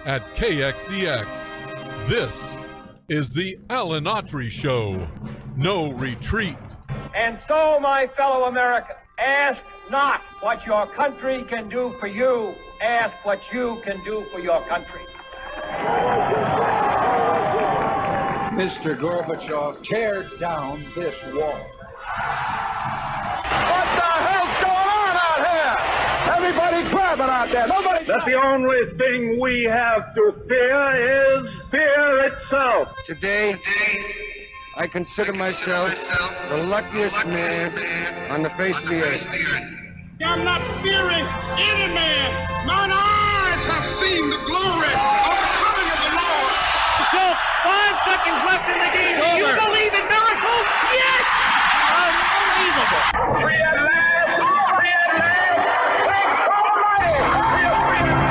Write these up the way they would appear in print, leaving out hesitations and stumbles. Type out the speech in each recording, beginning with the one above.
at KXEX. This is the Autry Show. No retreat. And so, my fellow Americans, ask not what your country can do for you. Ask what you can do for your country. Mr. Gorbachev, tear down this wall. What the hell's going on out here? Everybody grabbing out there. Nobody. That the only thing we have to fear is fear itself. Today, I consider myself the luckiest man on the face of the earth. I'm not fearing any man. Mine eyes have seen the glory of the coming of the Lord. So, 5 seconds left in the game. Do you believe in miracles? Yes! Unbelievable. Free at last! Free at last! Thank Almighty! We are free at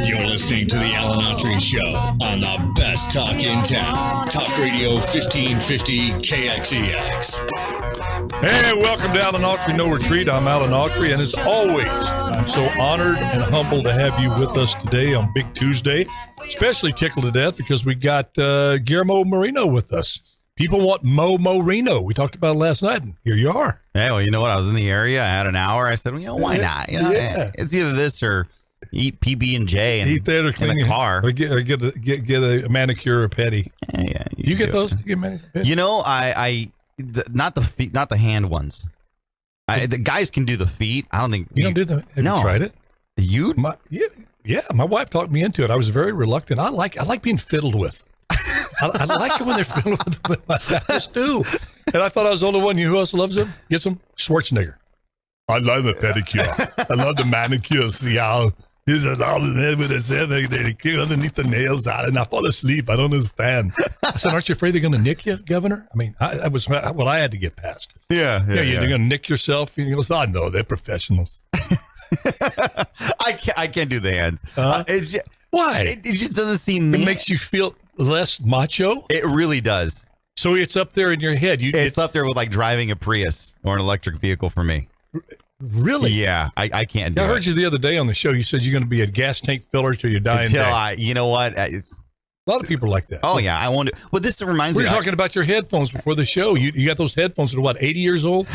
You're listening to the Autry Show on the best talk in town. Talk Radio 1550 KXEX. Hey, welcome to Autry No Retreat. I'm Autry, and as always, I'm so honored and humbled to have you with us today on Big Tuesday. Especially tickled to death because we got Guillermo Moreno with us. People want Mo Moreno. We talked about it last night, and here you are. Hey, well, you know what? I was in the area. I had an hour. I said, well, why not? Yeah. It's either this or eat PB&J and Eat that or clean in the car. Or get a manicure or pedi. Yeah. You get those? You get manicure? You know, not the feet, not the hand ones. The guys can do the feet. I don't think you don't do them. Have you tried it? You? Yeah. My wife talked me into it. I was very reluctant. I like being fiddled with. I like it when they're fiddled with. I just do. And I thought I was the only one. You know who else loves them? Gets them? Schwarzenegger. I love the pedicure. I love the manicure. See how this is all the head with his head. They kick underneath the nails out, and I fall asleep. I don't understand. I said, "Aren't you afraid they're going to nick you, Governor?" I mean, that was what I had to get past. Yeah. You're going to nick yourself. And he goes, "I know they're professionals." I can't do the hands. It's just, why? It just doesn't seem. It makes you feel less macho. It really does. So it's up there in your head. It's up there with like driving a Prius or an electric vehicle for me. Really? Yeah, I can't do it. I heard you the other day on the show. You said you're going to be a gas tank filler till your dying day. You know what? A lot of people are like that. Oh, yeah. I want to. Well, this reminds me. We were talking about your headphones before the show. You got those headphones that are, what, 80 years old?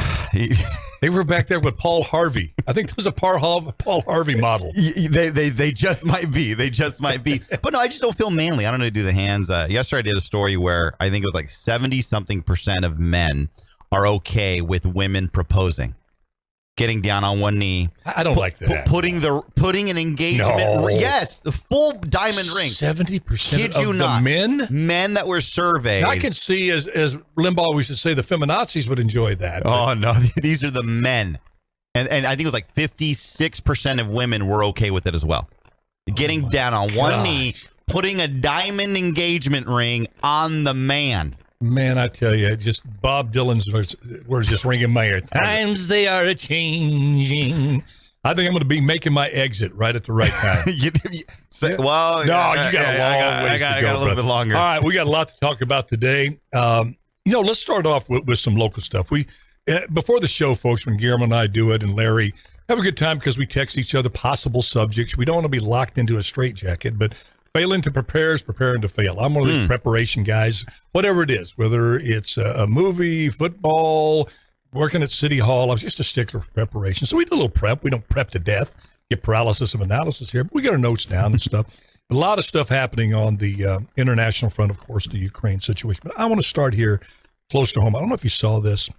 They were back there with Paul Harvey. I think there was a Paul Harvey model. They just might be. They just might be. But no, I just don't feel manly. I don't know how to do the hands. Yesterday I did a story where I think it was like 70-something% of men are okay with women proposing. Getting down on one knee. I don't like that. Putting an engagement. No. Yes, the full diamond ring. 70% of the men that were surveyed. Now, I can see, as Limbaugh, we should say, the feminazis would enjoy that. Oh no, these are the men, and I think it was like 56% of women were okay with it as well. Getting down on one knee, putting a diamond engagement ring on the man. Man, I tell you, just Bob Dylan's words just ringing my ear. Times they are a changing. I think I'm going to be making my exit right at the right time. Well, no, you got a long ways to go. I got a little bit longer. All right, we got a lot to talk about today. Let's start off with some local stuff. We before the show, folks, when Guillermo and I do it, and Larry have a good time because we text each other possible subjects. We don't want to be locked into a straitjacket, but failing to prepare is preparing to fail. I'm one of these preparation guys, whatever it is, whether it's a movie, football, working at City Hall. I was just a stickler for preparation. So we do a little prep. We don't prep to death, get paralysis of analysis here, but we got our notes down and stuff. A lot of stuff happening on the international front, of course, the Ukraine situation. But I want to start here close to home. I don't know if you saw this,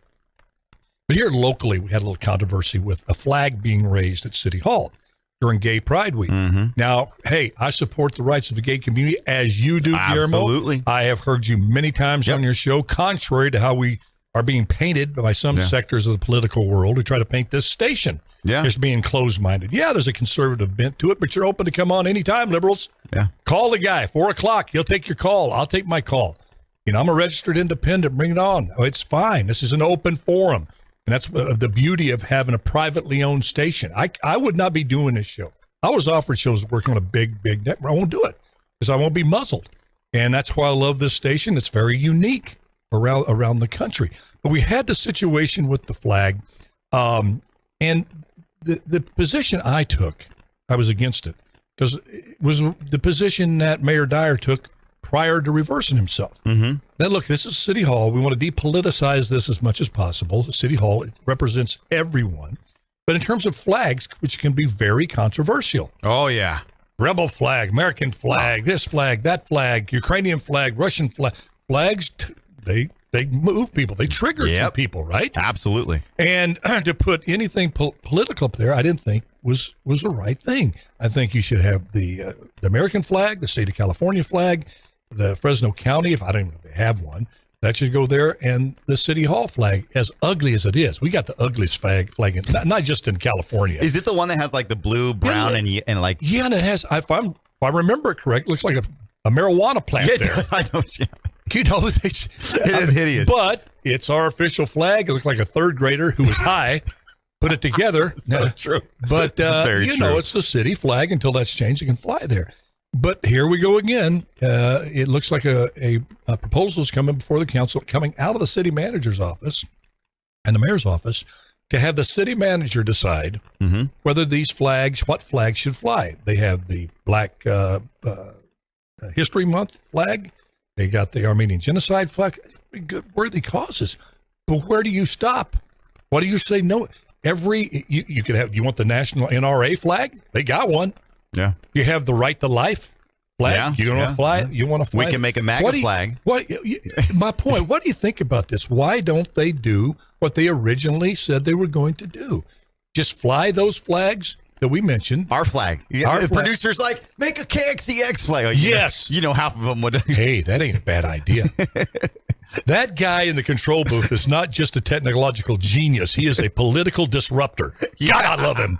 but here locally, we had a little controversy with a flag being raised at City Hall during Gay Pride Week. Mm-hmm. Now, hey, I support the rights of the gay community, as you do, Guillermo. Absolutely. I have heard you many times on your show, contrary to how we are being painted by some sectors of the political world who try to paint this station as being closed-minded. Yeah, there's a conservative bent to it, but you're open to come on anytime, liberals. Yeah. Call the guy, 4 o'clock. He'll take your call. I'll take my call. I'm a registered independent. Bring it on. Oh, it's fine. This is an open forum. And that's the beauty of having a privately owned station. I would not be doing this show. I was offered shows working on a big network. I won't do it because I won't be muzzled. And that's why I love this station. It's very unique around the country. But we had the situation with the flag. And the position I took, I was against it because it was the position that Mayor Dyer took prior to reversing himself. Mm-hmm. Then look, this is City Hall. We want to depoliticize this as much as possible. The City Hall, it represents everyone. But in terms of flags, which can be very controversial. Oh, yeah. Rebel flag, American flag, this flag, that flag, Ukrainian flag, Russian flag. Flags, they move people. They trigger some people, right? Absolutely. And to put anything political up there, I didn't think was the right thing. I think you should have the American flag, the state of California flag, the Fresno County, if I don't even have one, that should go there, and the City Hall flag, as ugly as it is. We got the ugliest flag in, not just in California. Is it the one that has like the blue, brown, and like? Yeah, and it has. If I remember it correct, it looks like a marijuana plant there. I know. You know, it is hideous. But it's our official flag. It looked like a third grader who was high put it together. So true. But you know, it's the city flag. Until that's changed, it can fly there. But here we go again. It looks like a proposal is coming before the council, coming out of the city manager's office and the mayor's office, to have the city manager decide whether these flags, what flags should fly. They have the Black History Month flag. They got the Armenian Genocide flag. Good, worthy causes. But where do you stop? What do you say? No. You could have. You want the national NRA flag? They got one. Yeah. You have the right to life flag. Yeah, you want to fly it? You want to fly? We can make a MAGA flag. My point. What do you think about this? Why don't they do what they originally said they were going to do? Just fly those flags that we mentioned. Our flag. Our the flag. Producer's like, make a KXCX flag. Oh, yes. You know, half of them would. Hey, that ain't a bad idea. That guy in the control booth is not just a technological genius. He is a political disruptor. God, I love him.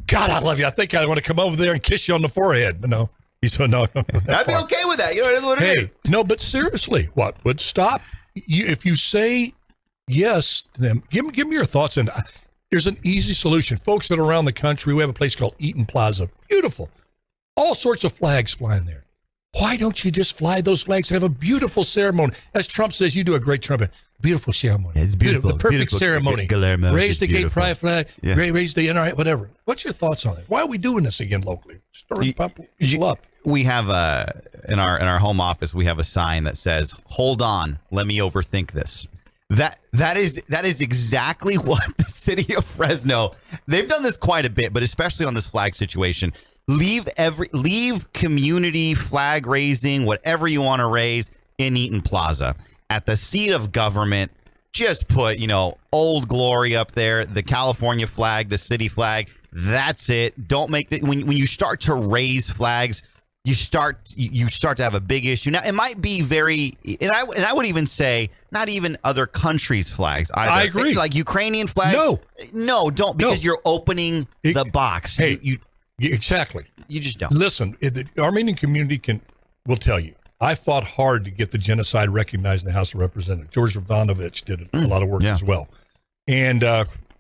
God, I love you. I think I want to come over there and kiss you on the forehead. But no. He said, no. I'd be okay with that. You know what it is. No, but seriously, what would stop you if you say yes to them? Give me your thoughts. And there's an easy solution. Folks that are around the country, we have a place called Eaton Plaza. Beautiful. All sorts of flags flying there. Why don't you just fly those flags? Have a beautiful ceremony. As Trump says, you do a great trumpet. Beautiful ceremony. It's beautiful. The perfect beautiful. ceremony. Guillermo, raise the gay pride flag. Yeah. Raise the NRA, whatever. What's your thoughts on it? Why are we doing this again locally? Stirring people up. We have in our home office, we have a sign that says, "Hold on, let me overthink this." That is exactly what the city of Fresno. They've done this quite a bit, but especially on this flag situation. Leave community flag raising, whatever you want to raise, in Eaton Plaza at the seat of government. Just put, Old Glory up there, the California flag, the city flag. That's it. Don't make when you start to raise flags, you start to have a big issue. Now it might be and I would even say not even other countries' flags either. I agree. Like Ukrainian flag. No, don't, because you're opening the box. Hey, exactly. You just don't. Listen, the Armenian community will tell you. I fought hard to get the genocide recognized in the House of Representatives. George Ivanovich did a lot of work as well. And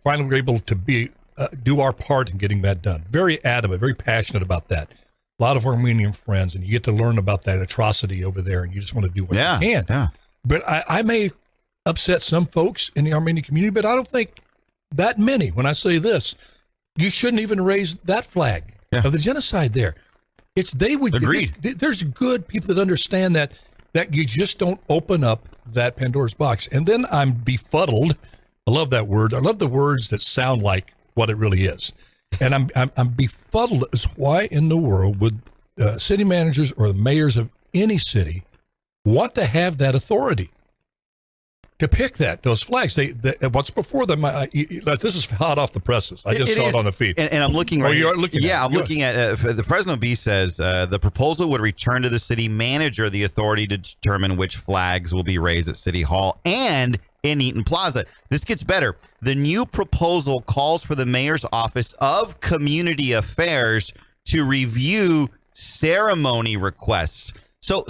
finally we were able to do our part in getting that done. Very adamant, very passionate about that. A lot of Armenian friends, and you get to learn about that atrocity over there, and you just want to do what you can. Yeah. But I may upset some folks in the Armenian community, but I don't think that many. When I say this, you shouldn't even raise that flag of the genocide there. Agreed. There's good people that understand that you just don't open up that Pandora's box. And then I'm befuddled. I love that word. I love the words that sound like what it really is. And I'm befuddled as why in the world would city managers or the mayors of any city want to have that authority to pick those flags. What's before them? This is hot off the presses. I just saw it on the feed. And I'm looking right. You're looking at it. I'm looking at the Fresno Bee says the proposal would return to the city manager the authority to determine which flags will be raised at City Hall and in Eaton Plaza. This gets better. The new proposal calls for the mayor's office of community affairs to review ceremony requests. So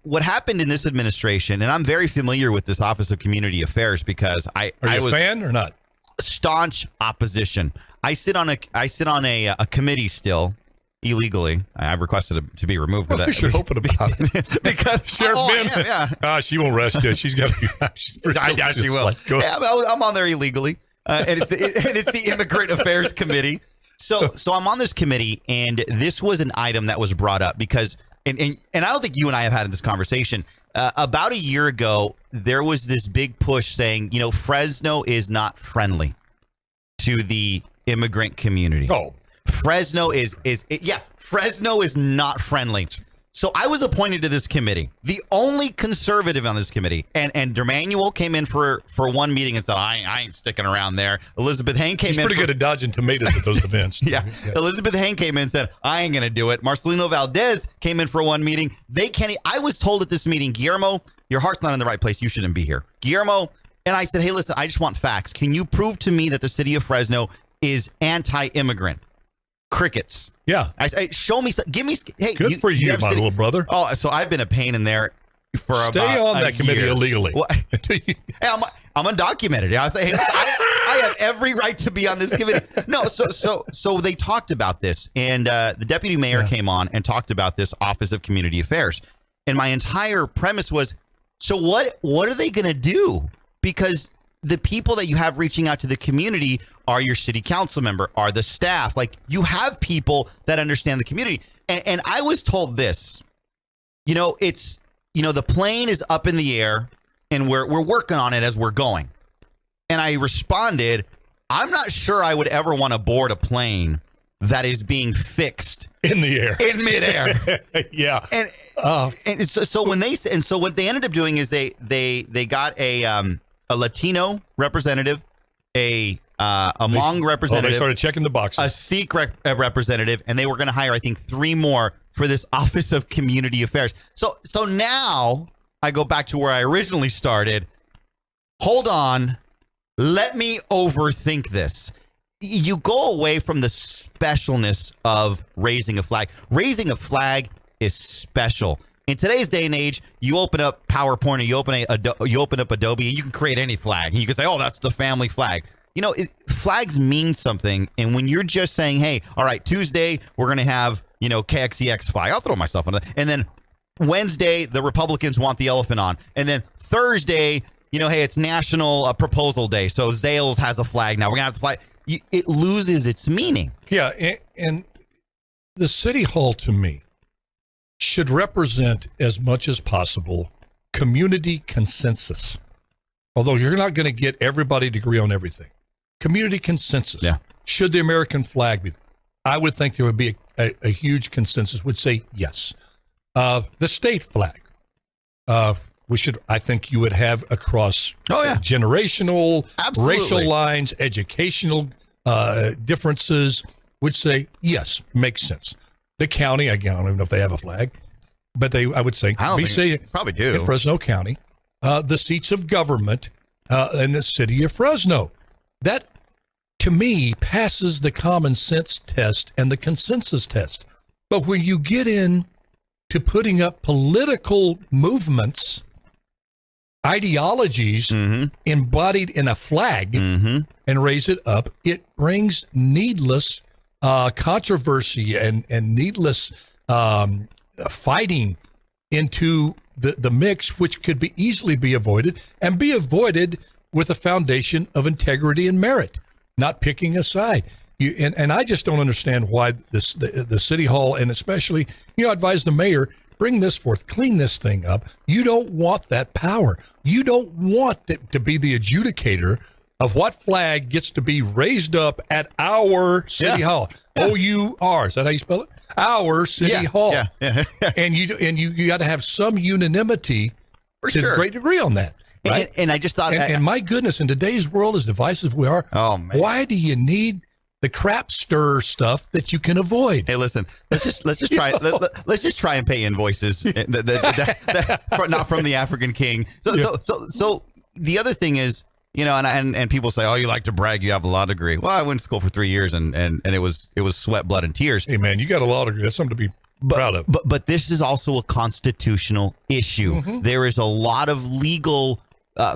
what happened in this administration, and I'm very familiar with this Office of Community Affairs because I was a fan or not? Staunch opposition. I sit on a committee still illegally. I've requested it to be removed. Well, we should open about it. Because Sheriff Ben, she won't arrest you. She's got to. I doubt she will. I'm on there illegally, and it's the Immigrant Affairs Committee. So I'm on this committee, and this was an item that was brought up because, and I don't think you and I have had this conversation. About a year ago, there was this big push saying, Fresno is not friendly to the immigrant community. Oh, Fresno Fresno is not friendly. So I was appointed to this committee, the only conservative on this committee, and Dermanuel came in for one meeting and said, I ain't sticking around there. Elizabeth Hain came in. He's pretty good at dodging tomatoes at those events. Yeah. Elizabeth Hain came in and said, I ain't going to do it. Marcelino Valdez came in for one meeting. I was told at this meeting, Guillermo, your heart's not in the right place. You shouldn't be here. Guillermo, and I said, hey, listen, I just want facts. Can you prove to me that the city of Fresno is anti-immigrant? Crickets. Yeah. I show me. Give me. Hey, good for you, my little brother. Oh, so I've been a pain in there for Stay about on that committee year. illegally. Well, hey, I'm undocumented. I have every right to be on this committee. No, so they talked about this, and the deputy mayor came on and talked about this Office of Community Affairs, and my entire premise was, so what are they going to do? Because the people that you have reaching out to the community are your city council member, are the staff. Like, you have people that understand the community. And I was told this, the plane is up in the air and we're working on it as we're going. And I responded, I'm not sure I would ever want to board a plane that is being fixed in the air, in midair. Yeah. And so what they ended up doing is they got a Latino representative, a Hmong representative. They started checking the boxes. A Sikh representative, and they were going to hire, I think, 3 more for this Office of Community Affairs. So now I go back to where I originally started. Hold on. Let me overthink this. You go away from the specialness of raising a flag. Raising a flag is special. In today's day and age, you open up PowerPoint or you open up Adobe and you can create any flag. And you can say, oh, that's the family flag. Flags mean something. And when you're just saying, hey, all right, Tuesday, we're going to have, KXEX flag. I'll throw myself on that. And then Wednesday, the Republicans want the elephant on. And then Thursday, hey, it's National Proposal Day. So Zales has a flag now. We're going to have the flag. It loses its meaning. Yeah. And the city hall, to me, should represent as much as possible community consensus. Although you're not going to get everybody to agree on everything. Community consensus. Yeah. Should the American flag be? I would think there would be a huge consensus would say yes. The state flag. I think you would have across generational, racial lines, educational differences would say yes, makes sense. The county, I don't even know if they have a flag, but I would say probably do. In Fresno County, the seats of government in the city of Fresno. That, to me, passes the common sense test and the consensus test. But when you get in to putting up political movements, ideologies embodied in a flag and raise it up, it brings needless controversy and needless fighting into the mix, which could be easily be avoided with a foundation of integrity and merit, not picking a side. And I just don't understand why the city hall, and especially, I advise the mayor, bring this forth, clean this thing up. You don't want that power. You don't want to be the adjudicator of what flag gets to be raised up at our city hall. O-U-R. Is that how you spell it? Our city hall. Yeah. And you got to have some unanimity to a great degree on that. Right? And I just thought, and my goodness, in today's world, as divisive we are, why do you need the crap stir stuff that you can avoid? Hey, listen, let's just try let's just try and pay invoices, not from the African king. So the other thing is, and people say, oh, you like to brag, you have a law degree. Well, I went to school for 3 years and it was sweat, blood, and tears. Hey, man, you got a law degree. That's something to be proud of. But this is also a constitutional issue. There is a lot of legal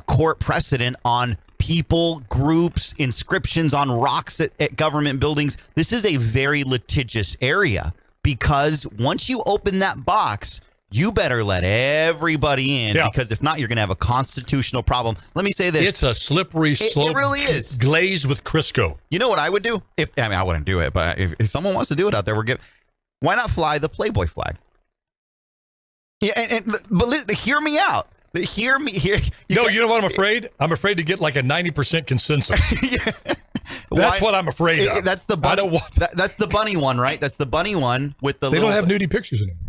court precedent on people, groups, inscriptions on rocks at government buildings. This is a very litigious area. because once you open that box, you better let everybody in, because if not, you're going to have a constitutional problem. Let me say this. It's a slippery slope. It really is. Glazed with Crisco. You know what I would do? I wouldn't do it, but if someone wants to do it out there, why not fly the Playboy flag? Yeah, but hear me out. Hear me. You know what I'm afraid? I'm afraid to get like a 90% consensus. That's what I'm afraid of. That's the bunny. That's the bunny one, right? That's the bunny one with the. They don't have nudie pictures anymore.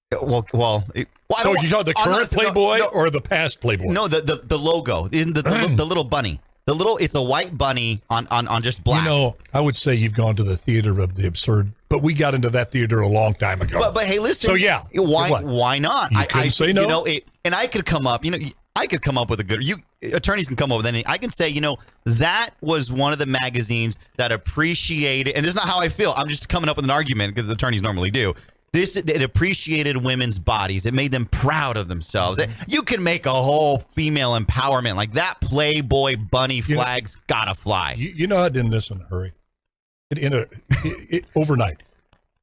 So you call the current Playboy or the past Playboy? No, the logo isn't the little bunny. It's a white bunny on just black. You know, I would say you've gone to the theater of the absurd, but we got into that theater a long time ago. But hey, listen. So yeah, why not? You couldn't say no. You know, and I could come up. You know, I could come up with a good. Attorneys can come up with anything. I can say, that was one of the magazines that appreciated, and this is not how I feel. I'm just coming up with an argument because the attorneys normally do. It appreciated women's bodies. It made them proud of themselves. You can make a whole female empowerment like that. Playboy bunny flag's gotta fly. You know, I did this in a hurry. Overnight,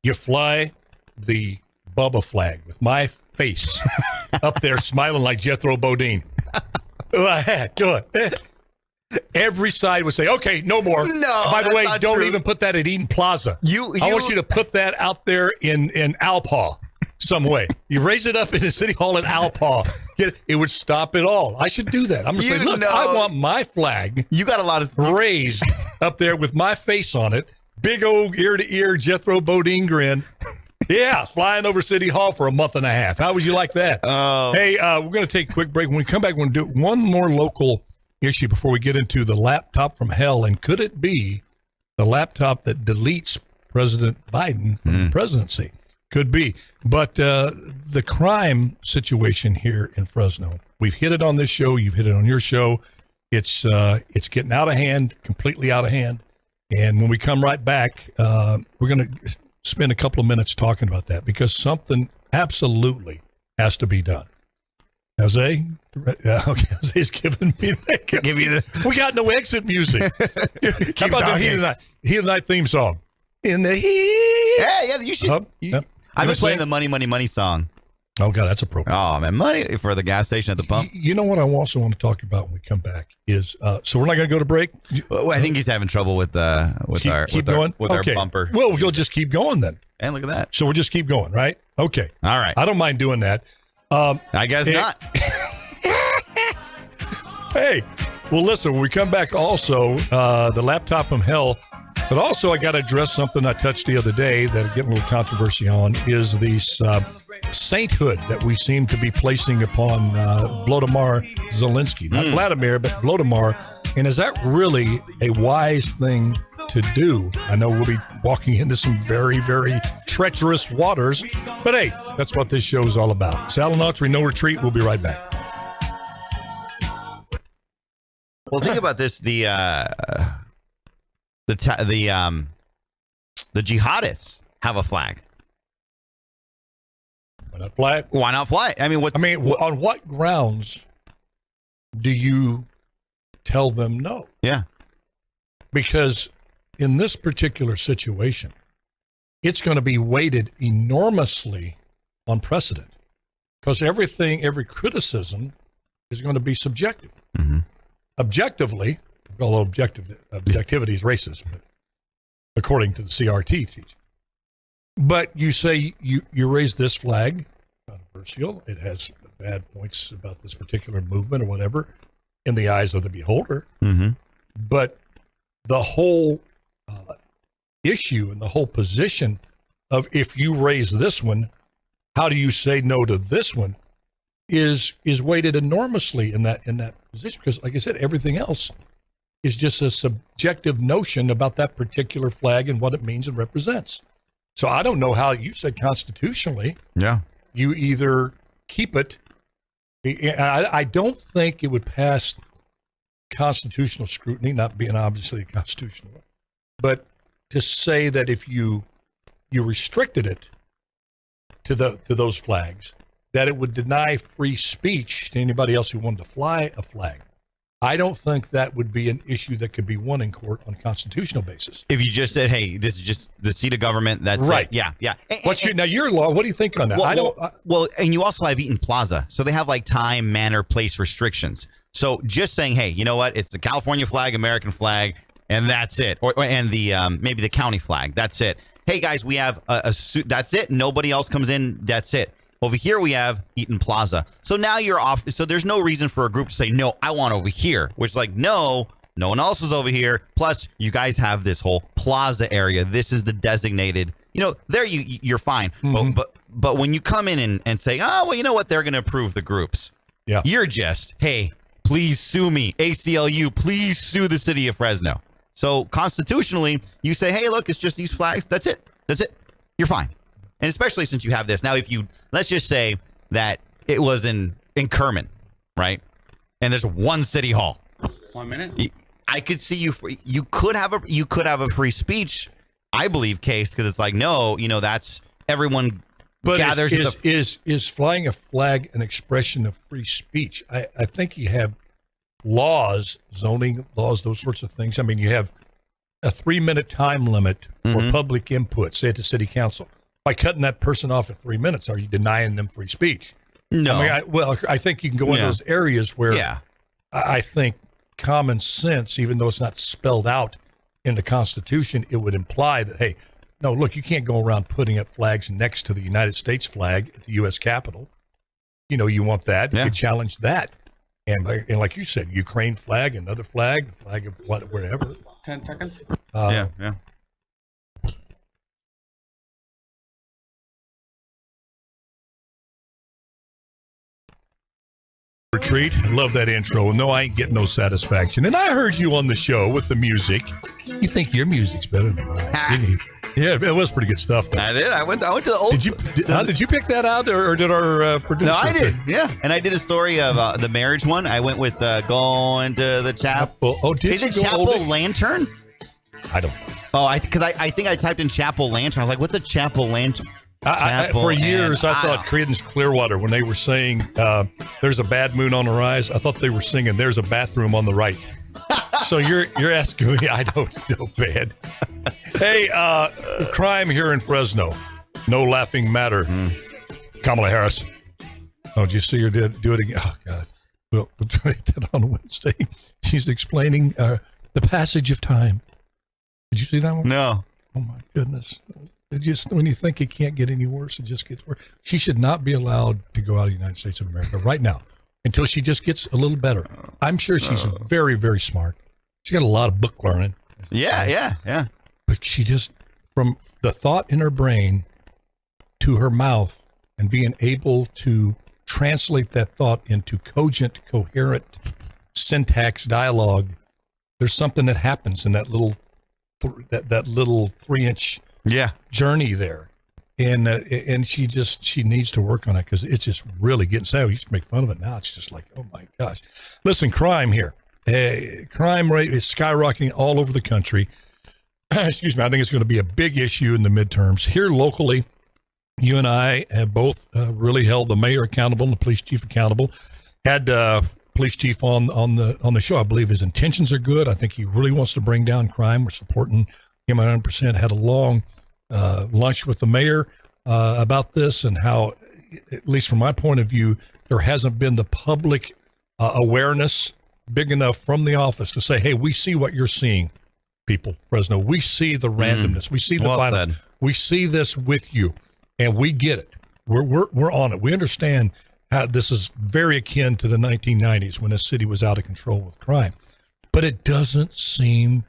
you fly the Bubba flag with my face up there, smiling like Jethro Bodine. Go ahead. Every side would say, "Okay, no more." No. By the way, don't true. even put that at Eden Plaza. I want you to put that out there in Alpaw some way. You raise it up in the City Hall in Alpaw. It would stop it all. I should do that. I'm going to say, look, I want my flag. You got a lot of raised up there with my face on it. Big old ear-to-ear Jethro Bodine grin. Yeah, flying over City Hall for a month and a half. How would you like that? Hey, we're going to take a quick break. When we come back, we're going to do one more local issue before we get into the laptop from hell. And could it be the laptop that deletes President Biden from the presidency? Could be. But the crime situation here in Fresno, we've hit it on this show. You've hit it on your show. It's getting out of hand, completely out of hand. And when we come right back, we're going to spend a couple of minutes talking about that because something absolutely has to be done. Jose? Okay, Jose's giving me that. We got no exit music. How about the Heat of the Night theme song? In the heat. Yeah, you should. I've been playing the Money, Money, Money song. Oh, God, that's appropriate. Oh, man, money for the gas station at the pump. You know what I also want to talk about when we come back is, so we're not going to go to break? Well, I think he's having trouble with our bumper. Well, we'll just keep going then. And look at that. So we'll just keep going, right? Okay. All right. I don't mind doing that. I guess not. Hey, well, listen, when we come back also, the laptop from hell, but also I got to address something I touched the other day that getting a little controversy on is this sainthood that we seem to be placing upon Vladimir Zelensky. Not Vladimir, but Vladimir. And is that really a wise thing to do? I know we'll be walking into some very, very treacherous waters, but hey, that's what this show is all about. It's Alan Autry, No Retreat. We'll be right back. Well, think about this: the jihadists have a flag. Why not fly it? Why not fly it? I mean, on what grounds do you tell them no? Yeah, because in this particular situation, it's going to be weighted enormously on precedent because every criticism is going to be subjective. Mm-hmm. Objectively, although objectivity is racist, but according to the CRT teaching. But you say you raise this flag, controversial. It has bad points about this particular movement or whatever in the eyes of the beholder. Mm-hmm. But the whole issue and the whole position of if you raise this one, how do you say no to this one is weighted enormously in that position because, like I said, everything else is just a subjective notion about that particular flag and what it means and represents. So I don't know how you said constitutionally. Yeah, you either keep it. I don't think it would pass constitutional scrutiny, not being obviously constitutional, but to say that if you restricted it to those flags, that it would deny free speech to anybody else who wanted to fly a flag. I don't think that would be an issue that could be won in court on a constitutional basis. If you just said, "Hey, this is just the seat of government," that's right. It. Yeah, yeah. Now your law. What do you think on that? Well, and you also have Eaton Plaza, so they have like time, manner, place restrictions. So just saying, "Hey, you know what? It's the California flag, American flag, and that's it," and the maybe the county flag. That's it. Hey guys, we have a suit. That's it. Nobody else comes in. That's it. Over here we have Eaton Plaza. So now you're off. So there's no reason for a group to say, no, I want over here. Which is like, no one else is over here. Plus, you guys have this whole plaza area. This is the designated, there you're fine. Mm-hmm. But when you come in and say, oh, well, you know what? They're going to approve the groups. Yeah. You're just, hey, please sue me. ACLU, please sue the city of Fresno. So constitutionally, you say, hey, look, it's just these flags. That's it. You're fine. And especially since you have this. Now, let's just say that it was in Kerman, right? And there's one city hall. 1 minute. I could see you could have a free speech, I believe, case, because it's like, no, that's everyone gathers. Is flying a flag an expression of free speech? I think you have laws, zoning laws, those sorts of things. I mean, you have a 3-minute time limit for public input, say at the city council. By cutting that person off at 3 minutes, are you denying them free speech? No. I mean, I think you can go into those areas where I think common sense, even though it's not spelled out in the Constitution, it would imply that, hey, no, look, you can't go around putting up flags next to the United States flag at the U.S. Capitol. You want that. You could challenge that. And like you said, Ukraine flag, another flag, the flag of whatever. 10 seconds. Yeah. Retreat. I love that intro. No, I ain't getting no satisfaction. And I heard you on the show with the music. You think your music's better than mine, didn't you? Yeah, it was pretty good stuff, though. I did. I went to the old. Did you pick that out, or did our producer? No, I did. Yeah, and I did a story of the marriage one. I went with going to the chapel. Oh, did is you it go Chapel old? Lantern? I don't know. Oh, I think I typed in Chapel Lantern. I was like, what's a Chapel Lantern? For years, I thought Creedence Clearwater, when they were saying there's a bad moon on the rise, I thought they were singing there's a bathroom on the right. So you're asking me, I don't know, bad. Hey, crime here in Fresno. No laughing matter. Kamala Harris. Oh, did you see her do it again? Oh, God. We'll try that on Wednesday. She's explaining the passage of time. Did you see that one? No. Oh, my goodness. It just, when you think it can't get any worse, it just gets worse. She should not be allowed to go out of the United States of America right now until she just gets a little better. I'm sure she's very, very smart. She's got a lot of book learning. Yeah. But she just, from the thought in her brain to her mouth and being able to translate that thought into cogent, coherent syntax dialogue, there's something that happens in that little that little 3-inch journey there, and she needs to work on it because it's just really getting sad. We used to make fun of it. Now it's just like, oh my gosh. Listen, crime here, crime rate is skyrocketing all over the country. Excuse me. I think it's going to be a big issue in the midterms here locally. You and I have both really held the mayor accountable and the police chief accountable. Had police chief on the show. I believe his intentions are good. I think he really wants to bring down crime. We're supporting him 100%. Had a long lunch with the mayor about this and how, at least from my point of view, there hasn't been the public awareness big enough from the office to say, hey, we see what you're seeing, people, Fresno. We see the randomness. We see the violence. We see this with you, and we get it. We're on it. We understand how this is very akin to the 1990s when the city was out of control with crime. But it doesn't seem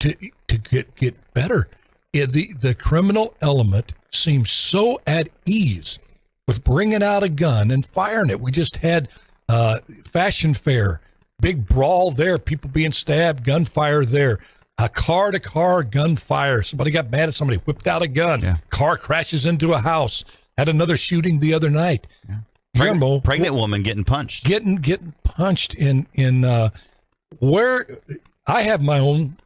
to get better. The criminal element seems so at ease with bringing out a gun and firing it. We just had Fashion Fair, big brawl there, people being stabbed, gunfire there. A car-to-car gunfire. Somebody got mad at somebody, whipped out a gun. Yeah. Car crashes into a house. Had another shooting the other night. Yeah. Pregnant woman getting punched. Getting punched in where I have my own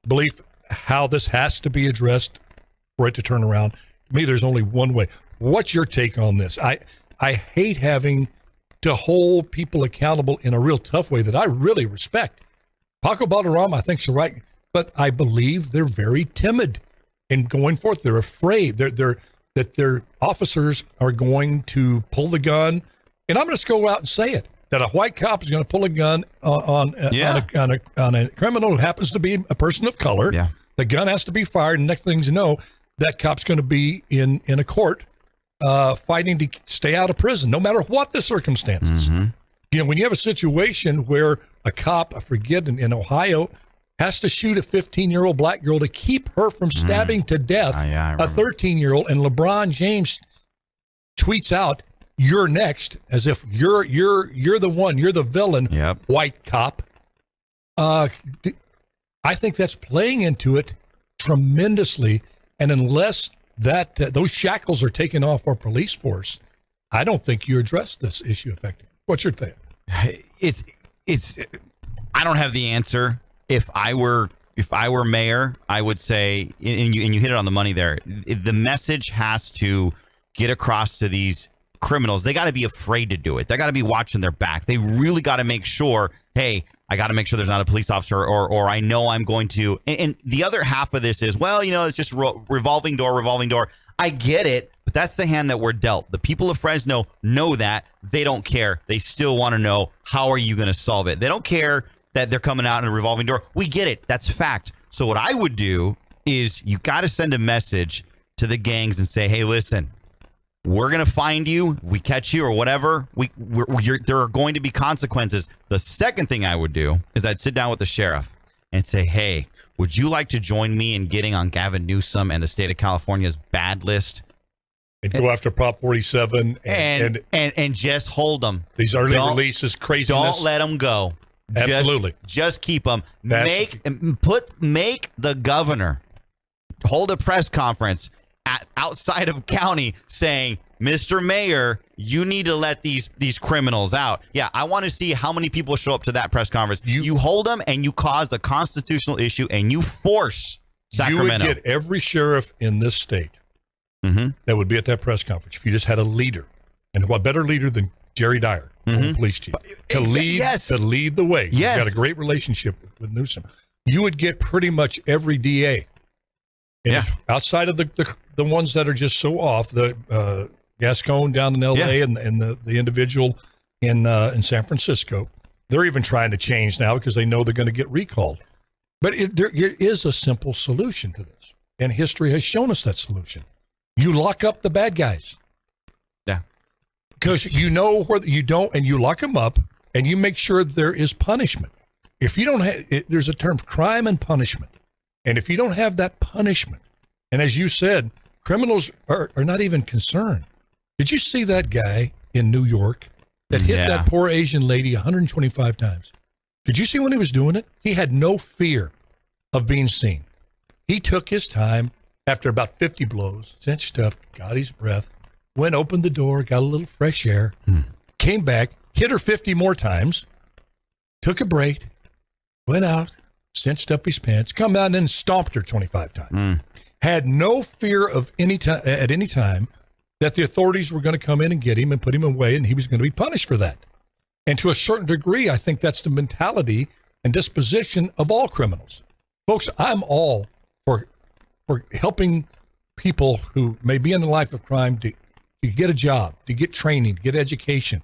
belief how this has to be addressed for it to turn around. To me, there's only one way. What's your take on this? I hate having to hold people accountable in a real tough way that I really respect. Paco Balderrama, I think, is right, but I believe they're very timid in going forth. They're afraid that their officers are going to pull the gun. And I'm going to go out and say it, that a white cop is going to pull a gun on a criminal who happens to be a person of color. Yeah. The gun has to be fired, and next thing you know, that cop's going to be in a court fighting to stay out of prison, no matter what the circumstances. Mm-hmm. You know, when you have a situation where a cop, I forget, in Ohio, has to shoot a 15-year-old black girl to keep her from stabbing to death a 13-year-old, and LeBron James tweets out, "You're next," as if you're the one, you're the villain, white cop. I think that's playing into it tremendously, and unless that those shackles are taken off our police force, I don't think you address this issue effectively. What's your thing? It's. I don't have the answer. If I were mayor, I would say, and you hit it on the money there. The message has to get across to these criminals. They got to be afraid to do it. They got to be watching their back. They really got to make sure, hey, I got to make sure there's not a police officer, or I know I'm going to. And the other half of this is, well, it's just revolving door. I get it, but that's the hand that we're dealt. The people of Fresno know that. They don't care. They still want to know, how are you going to solve it? They don't care that they're coming out in a revolving door. We get it. That's fact. So what I would do is, you got to send a message to the gangs and say, hey, listen, we're going to find you. We catch you or whatever. There are going to be consequences. The second thing I would do is I'd sit down with the sheriff and say, hey, would you like to join me in getting on Gavin Newsom and the state of California's bad list? And go after Prop 47 and just hold them. These early releases, craziness. Don't let them go. Absolutely. Just keep them. Make the governor hold a press conference outside of county saying, Mr. Mayor, you need to let these criminals out. Yeah, I want to see how many people show up to that press conference. You hold them, and you cause the constitutional issue, and you force Sacramento. You would get every sheriff in this state that would be at that press conference if you just had a leader. And what better leader than Jerry Dyer, police chief, to lead the way. Yes. He's got a great relationship with Newsom. You would get pretty much every DA. And outside of the ones that are just so off, the Gascon down in L.A. and the individual in San Francisco, they're even trying to change now because they know they're going to get recalled. But there is a simple solution to this, and history has shown us that solution. You lock up the bad guys. Yeah. Because you know where you don't, and you lock them up, and you make sure there is punishment. If you don't have, there's a term, crime and punishment. And if you don't have that punishment, and as you said, criminals are not even concerned. Did you see that guy in New York that hit that poor Asian lady 125 times? Did you see when he was doing it? He had no fear of being seen. He took his time after about 50 blows, cinched up, got his breath, went, opened the door, got a little fresh air, came back, hit her 50 more times, took a break, went out, cinched up his pants, come out and stomped her 25 times. Had no fear of at any time that the authorities were going to come in and get him and put him away, and he was going to be punished for that. And to a certain degree, I think that's the mentality and disposition of all criminals. Folks, I'm all for helping people who may be in the life of crime to get a job, to get training, to get education.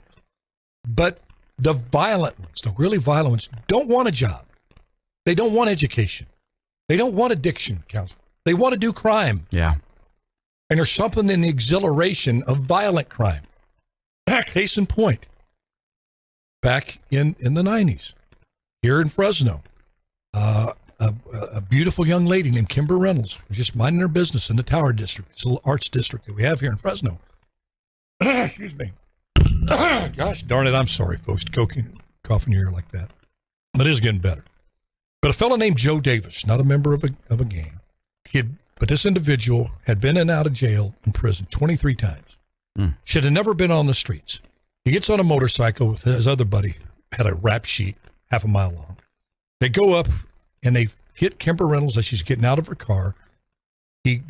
But the violent ones, the really violent ones, don't want a job. They don't want education. They don't want addiction counseling. They want to do crime. Yeah. And there's something in the exhilaration of violent crime. Case in point, back in the 90s, here in Fresno, a beautiful young lady named Kimber Reynolds was just minding her business in the Tower District, this little arts district that we have here in Fresno. Excuse me. Gosh darn it, I'm sorry, folks, coughing in your ear like that. But it is getting better. But a fellow named Joe Davis, not a member of a gang, but this individual had been in and out of jail and prison 23 times. Should have never been on the streets. He gets on a motorcycle with his other buddy, had a rap sheet half a mile long. They go up and they hit Kimber Reynolds as she's getting out of her car.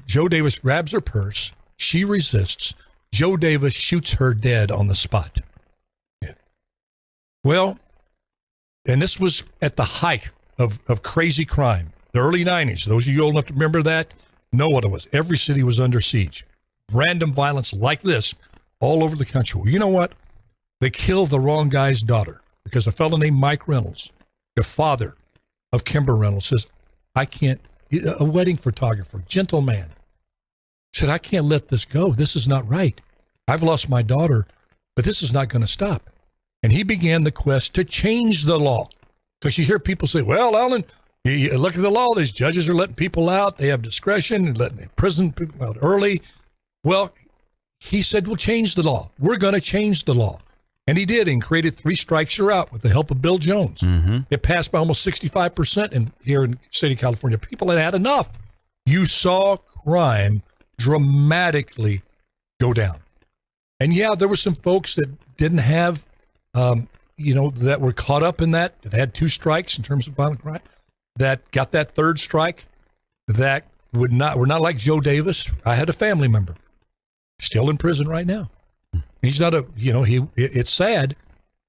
Joe Davis grabs her purse. She resists. Joe Davis shoots her dead on the spot. Well, and this was at the height of crazy crime, the early 90s. Those of you old enough to remember that know what it was. Every city was under siege. Random violence like this all over the country. Well, you know what? They killed the wrong guy's daughter because a fellow named Mike Reynolds, the father of Kimber Reynolds, says, I can't, a wedding photographer, gentle man, said, I can't let this go. This is not right. I've lost my daughter, but this is not going to stop. And he began the quest to change the law. Because you hear people say, well, Alan, you look at the law. These judges are letting people out. They have discretion and letting prison people out early. Well, he said, we'll change the law. We're going to change the law. And he did, and created 3 strikes you're out with the help of Bill Jones. Mm-hmm. It passed by almost 65% here in the state of California. People had enough. You saw crime dramatically go down. And yeah, there were some folks that didn't have, that were caught up in that had 2 strikes in terms of violent crime, that got that 3rd strike, that were not like Joe Davis. I had a family member still in prison right now. He's not it's sad,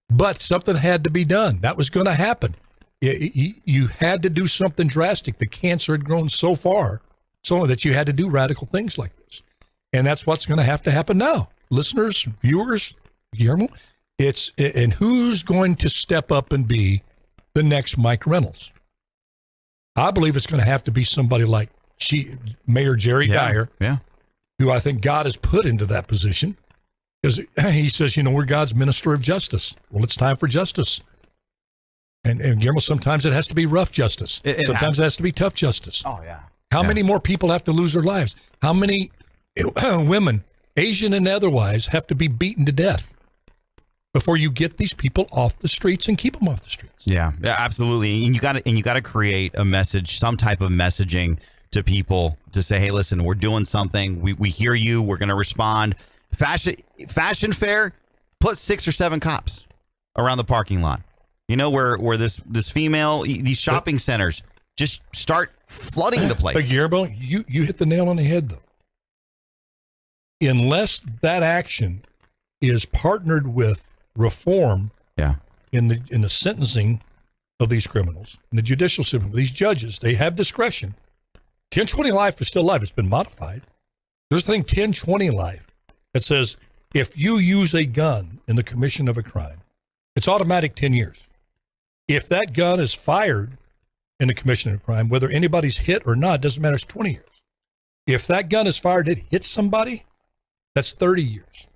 but something had to be done. That was going to happen. You had to do something drastic. The cancer had grown so far, so that you had to do radical things like this. And that's what's going to have to happen now. Listeners, viewers, Guillermo, and who's going to step up and be the next Mike Reynolds? I believe it's going to have to be somebody like Mayor Jerry Dyer, who I think God has put into that position. Because he says, we're God's minister of justice. Well, it's time for justice. And Guillermo, sometimes it has to be rough justice. Sometimes it has to be tough justice. Oh, yeah. How many more people have to lose their lives? How many women, Asian and otherwise, have to be beaten to death before you get these people off the streets and keep them off the streets? Yeah, absolutely. And you got to create a message, some type of messaging to people to say, hey, listen, we're doing something. We hear you. We're going to respond. Fashion fair, put 6 or 7 cops around the parking lot. Where this female, these shopping centers just start flooding the place. Guillermo, you hit the nail on the head, though. Unless that action is partnered with reform in the sentencing of these criminals, in the judicial system, these judges, they have discretion. 1020 life is still alive. It's been modified. There's a thing, 1020 life. It says, if you use a gun in the commission of a crime, it's automatic 10 years. If that gun is fired in the commission of a crime, whether anybody's hit or not, doesn't matter, it's 20 years. If that gun is fired, it hits somebody, that's 30 years.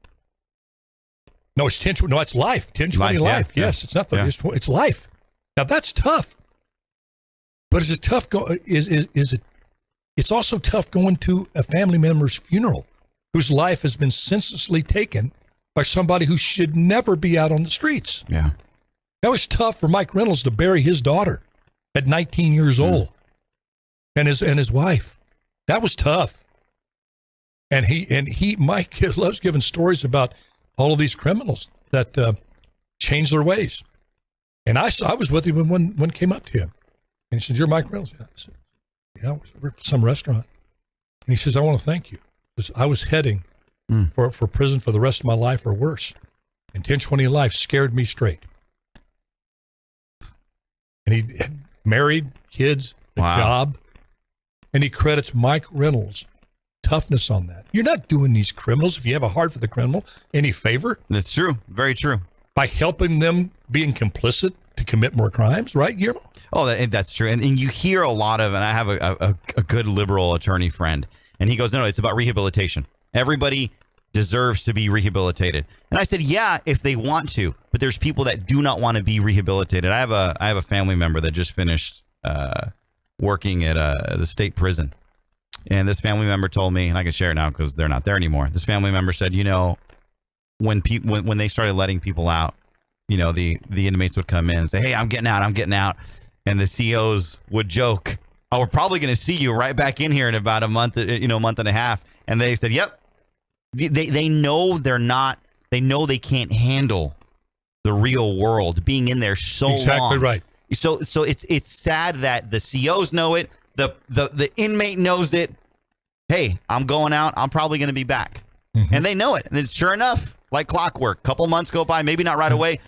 No, it's 1020. No, it's life. 1020 life. Yes, it's not 30 years. It's life. Now that's tough. But is it tough? It's also tough going to a family member's funeral whose life has been senselessly taken by somebody who should never be out on the streets. Yeah. That was tough for Mike Reynolds to bury his daughter at 19 years old and his wife. That was tough. And Mike loves giving stories about all of these criminals that changed their ways. And I was with him when one came up to him. And he said, you're Mike Reynolds? Yeah. I said, yeah, we're at some restaurant. And he says, I want to thank you. I was heading for prison for the rest of my life or worse. And 1020 life scared me straight. And he had married, kids, a job. And he credits Mike Reynolds' toughness on that. You're not doing these criminals, if you have a heart for the criminal, any favor. That's true. Very true. By helping them being complicit to commit more crimes, right, Guillermo? Oh, that's true. And you hear a lot of, and I have a good liberal attorney friend, and he goes, no, it's about rehabilitation. Everybody deserves to be rehabilitated. And I said, yeah, if they want to, but there's people that do not want to be rehabilitated. I have a family member that just finished working at a state prison. And this family member told me, and I can share it now because they're not there anymore. This family member said, when they started letting people out, the inmates would come in and say, hey, I'm getting out. And the COs would joke, oh, we're probably going to see you right back in here in about a month, month and a half. And they said, yep. They know they know they can't handle the real world being in there so long. Exactly right. So it's sad that the COs know it. The inmate knows it. Hey, I'm going out. I'm probably going to be back. Mm-hmm. And they know it. And sure enough, like clockwork, couple months go by, maybe not right away.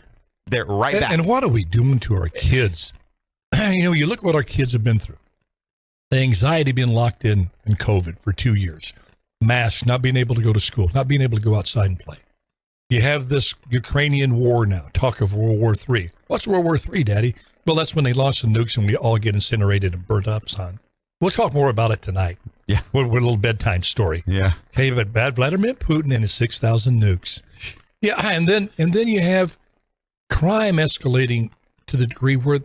They're right back. And what are we doing to our kids? You look what our kids have been through. The anxiety being locked in COVID for 2 years. Masks, not being able to go to school, not being able to go outside and play. You have this Ukrainian war now, talk of World War III. What's World War III, Daddy? Well, that's when they launch the nukes and we all get incinerated and burnt up, son. We'll talk more about it tonight. Yeah. With a little bedtime story. Yeah. Hey, but bad Vladimir Putin and his 6,000 nukes. Yeah, and then you have crime escalating to the degree where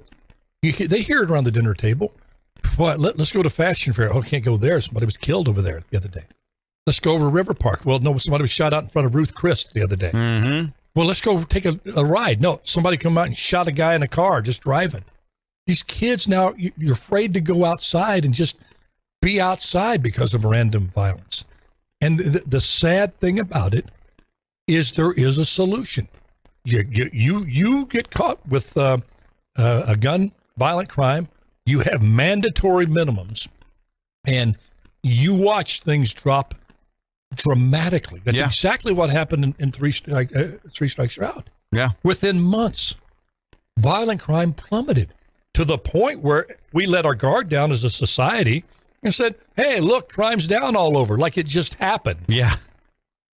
they hear it around the dinner table. What? Let's go to Fashion Fair. Oh, can't go there. Somebody was killed over there the other day. Let's go over to River Park. Well, no, somebody was shot out in front of Ruth Chris the other day. Mm-hmm. Well, let's go take a ride. No, somebody come out and shot a guy in a car just driving. These kids now, you're afraid to go outside and just be outside because of random violence. And the sad thing about it is there is a solution. You get caught with a gun, violent crime. You have mandatory minimums, and you watch things drop dramatically. That's exactly what happened in Three Strikes You're Out. Yeah. Within months, violent crime plummeted to the point where we let our guard down as a society and said, hey, look, crime's down all over, like it just happened. Yeah.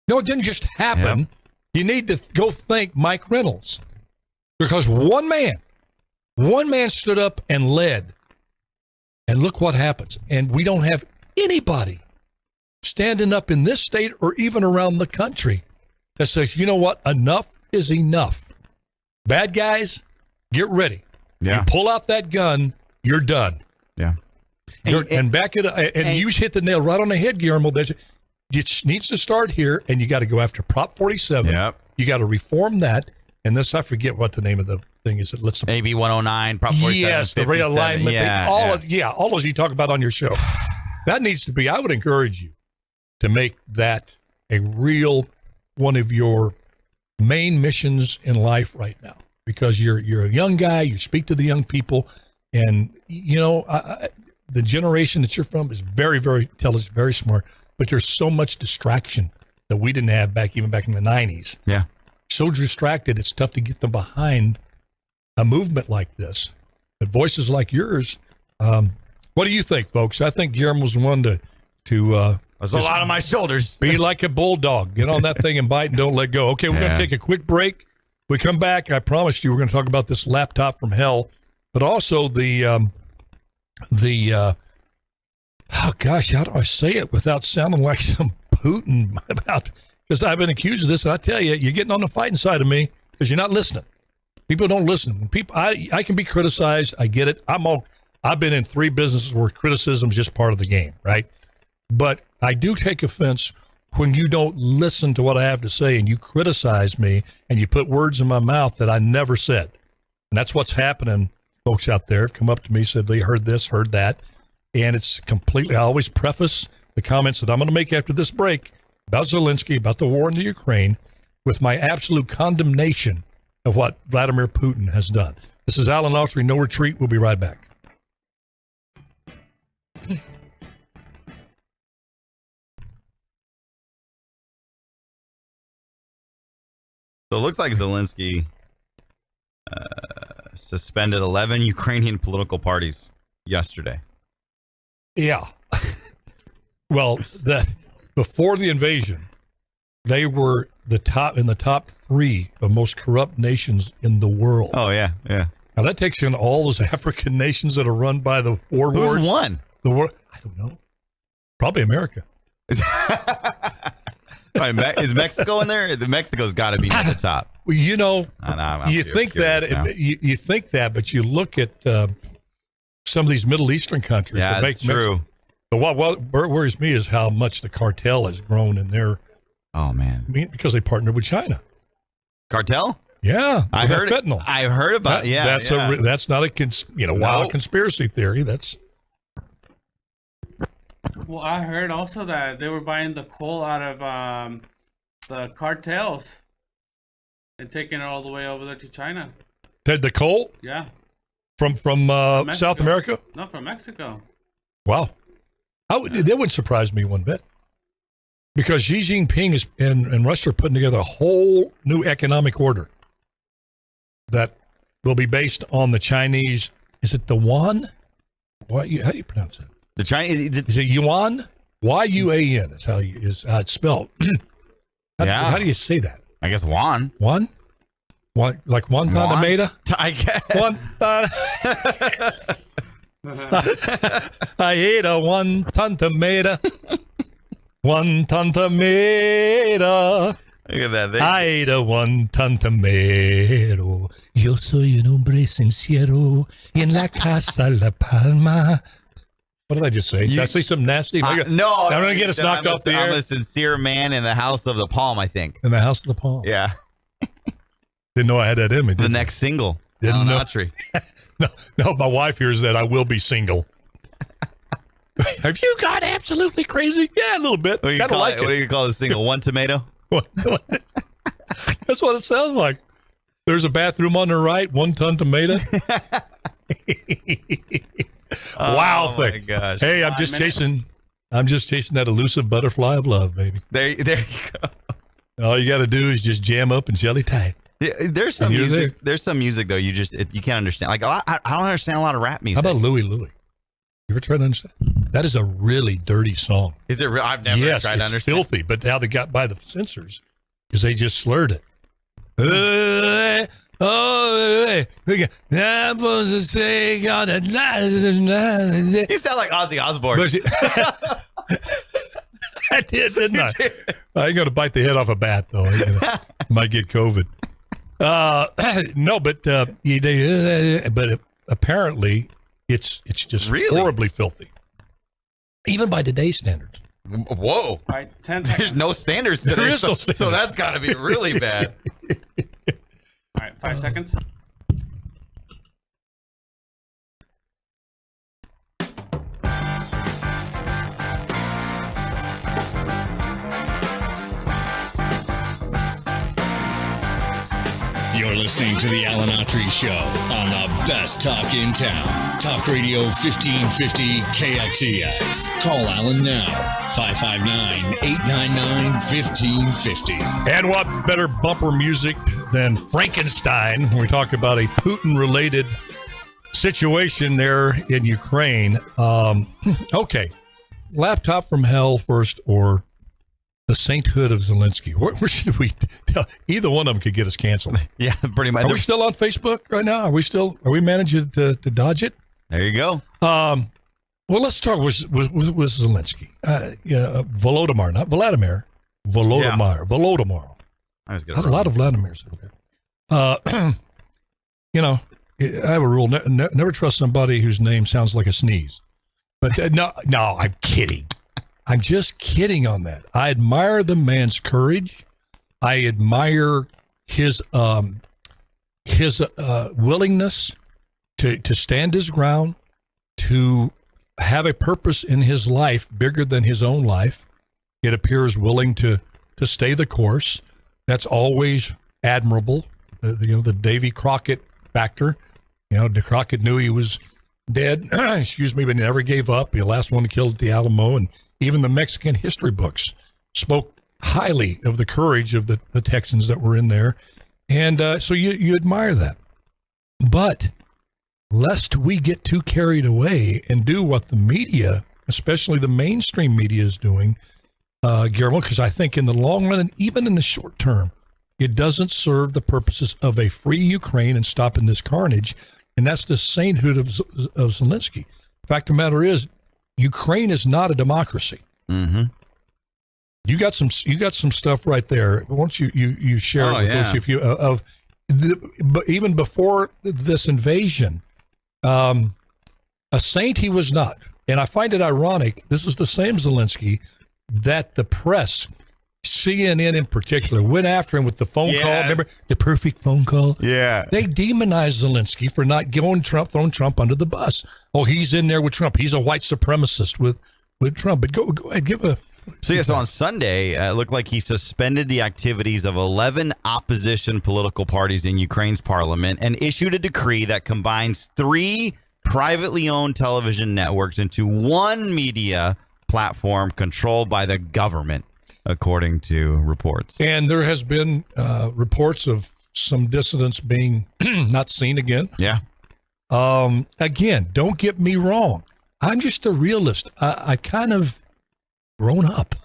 No, it didn't just happen. Yep. You need to go thank Mike Reynolds, because one man stood up and led, and look what happens. And we don't have anybody standing up in this state or even around the country that says, you know what, enough is enough. Bad guys, get ready. Yeah. You pull out that gun, you're done. Yeah. And back it up. And you hit the nail right on the head, Guillermo. It needs to start here, and you got to go after Prop 47. Yep. You got to reform that. And this, I forget what the name of the thing is. AB 109, Prop 47. Yes, the realignment. Yeah, all those you talk about on your show. That needs to be. I would encourage you to make that a real one of your main missions in life right now, because you're a young guy. You speak to the young people, and the generation that you're from is very, very intelligent, very smart. But there's so much distraction that we didn't have back in the 90s. Yeah. So distracted, it's tough to get them behind a movement like this. But voices like yours, what do you think, folks? I think Guillermo's the one to that's a lot on my shoulders. Be like a bulldog. Get on that thing and bite and don't let go. Okay, we're going to take a quick break. We come back, I promised you we're going to talk about this laptop from hell, but also oh gosh, how do I say it without sounding like some Putin about, because I've been accused of this, and I tell you, you're getting on the fighting side of me because you're not listening. People don't listen. When people, I can be criticized. I get it. I've been in 3 businesses where criticism is just part of the game, right? But I do take offense when you don't listen to what I have to say and you criticize me and you put words in my mouth that I never said. And that's what's happening. Folks out there have come up to me, said they heard this, heard that. And it's completely, I always preface the comments that I'm going to make after this break about Zelensky, about the war in the Ukraine, with my absolute condemnation of what Vladimir Putin has done. This is Alan Autry, No Retreat. We'll be right back. So it looks like Zelensky suspended 11 Ukrainian political parties yesterday. Yeah. Well, before the invasion, they were the top 3 of most corrupt nations in the world. Oh, yeah, yeah. Now, that takes in all those African nations that are run by the warlords. Who's won? I don't know. Probably America. Is Mexico in there? Mexico's got to be near the top. Well, you think that, you think that, but you look at some of these Middle Eastern countries. Yeah, that's true. But what worries me is how much the cartel has grown in their. Oh man! Because they partnered with China. Cartel? Yeah, I heard fentanyl. I heard about. That's not a wild conspiracy theory. That's. Well, I heard also that they were buying the coal out of the cartels and taking it all the way over there to China. The coal? Yeah. From South America? No, from Mexico. Wow. That wouldn't surprise me one bit. Because Xi Jinping and Russia are putting together a whole new economic order. that will be based on the Chinese. Is it the yuan? How do you pronounce it? The Chinese is it yuan? Y-U-A-N is how it's spelled. How do you say that? I guess Juan. One? One like one tomato? I guess. One I ate a 1 ton tomato. 1 ton tomato. Look at that thing. I ate a 1 ton tomato. Yo soy un hombre sincero en la casa La Palma. What did I just say? Did I say something nasty? No. I'm going to get us knocked off the air. I'm a sincere man in the house of the palm, I think. In the house of the palm. Yeah. Didn't know I had that in me. The next single. Didn't know. Autry. No, my wife hears that I will be single. Have you got absolutely crazy? Yeah, a little bit. What do you like it. What do you call the single? 1 tomato? That's what it sounds like. There's a bathroom on the right, 1 ton tomato. Wow, oh my gosh. Hey, I'm just chasing that elusive butterfly of love, baby. There you go. All you got to do is just jam up and jelly tight. Yeah, there's some music. There's some music though you can't understand. Like I don't understand a lot of rap music. How about Louie? You ever tried to understand? That is a really dirty song. Is it real? I've never tried to understand. It's filthy, but how they got by the censors because they just slurred it. You sound like Ozzy Osbourne. I did, didn't I? I ain't going to bite the head off a bat, though. Might get COVID. No, but apparently it's just horribly filthy. Even by today's standards. Whoa. Right, 10 There's seconds. no standards today. There is no standards. So that's got to be really bad. All right, 5 seconds. You're listening to the Alan Autry Show on the best talk in town. Talk Radio 1550 KXEX. Call Alan now, 559-899-1550. And what better bumper music than Frankenstein when we talk about a Putin-related situation there in Ukraine. Okay, laptop from hell first or the sainthood of Zelensky. Where should we tell? Either one of them could get us canceled. Yeah, pretty much. Are we still on Facebook right now? Are we managing to dodge it? There you go. Well, let's start with Zelensky. Volodymyr, not Vladimir. Volodymyr. Yeah. Volodymyr. There's a lot of Vladimirs over there. I have a rule: never trust somebody whose name sounds like a sneeze. But no, I'm kidding. I'm just kidding on that. I admire the man's courage. I admire his willingness to stand his ground, to have a purpose in his life bigger than his own life. It appears willing to stay the course. That's always admirable. The Davy Crockett factor. Crockett knew he was dead, excuse me, but he never gave up. The last one killed at the Alamo, and even the Mexican history books spoke highly of the courage of the Texans that were in there. And so you admire that. But lest we get too carried away and do what the media, especially the mainstream media, is doing, Guillermo, because I think in the long run and even in the short term, it doesn't serve the purposes of a free Ukraine and stopping this carnage. And that's the sainthood of Zelensky. Fact of the matter is, Ukraine is not a democracy. Mm-hmm. You got some stuff right there. Why don't you share it with us? If you but even before this invasion, a saint he was not. And I find it ironic. This is the same Zelensky that the press, CNN in particular, went after him with the phone call. Remember the perfect phone call? Yeah. They demonized Zelensky for not throwing Trump under the bus. Oh, he's in there with Trump. He's a white supremacist with Trump. But go ahead, give a. So on Sunday, it looked like he suspended the activities of 11 opposition political parties in Ukraine's parliament and issued a decree that combines 3 privately owned television networks into one media platform controlled by the government, according to reports. And there has been reports of some dissidents being not seen again. Yeah. Again, don't get me wrong. I'm just a realist. I kind of grown up.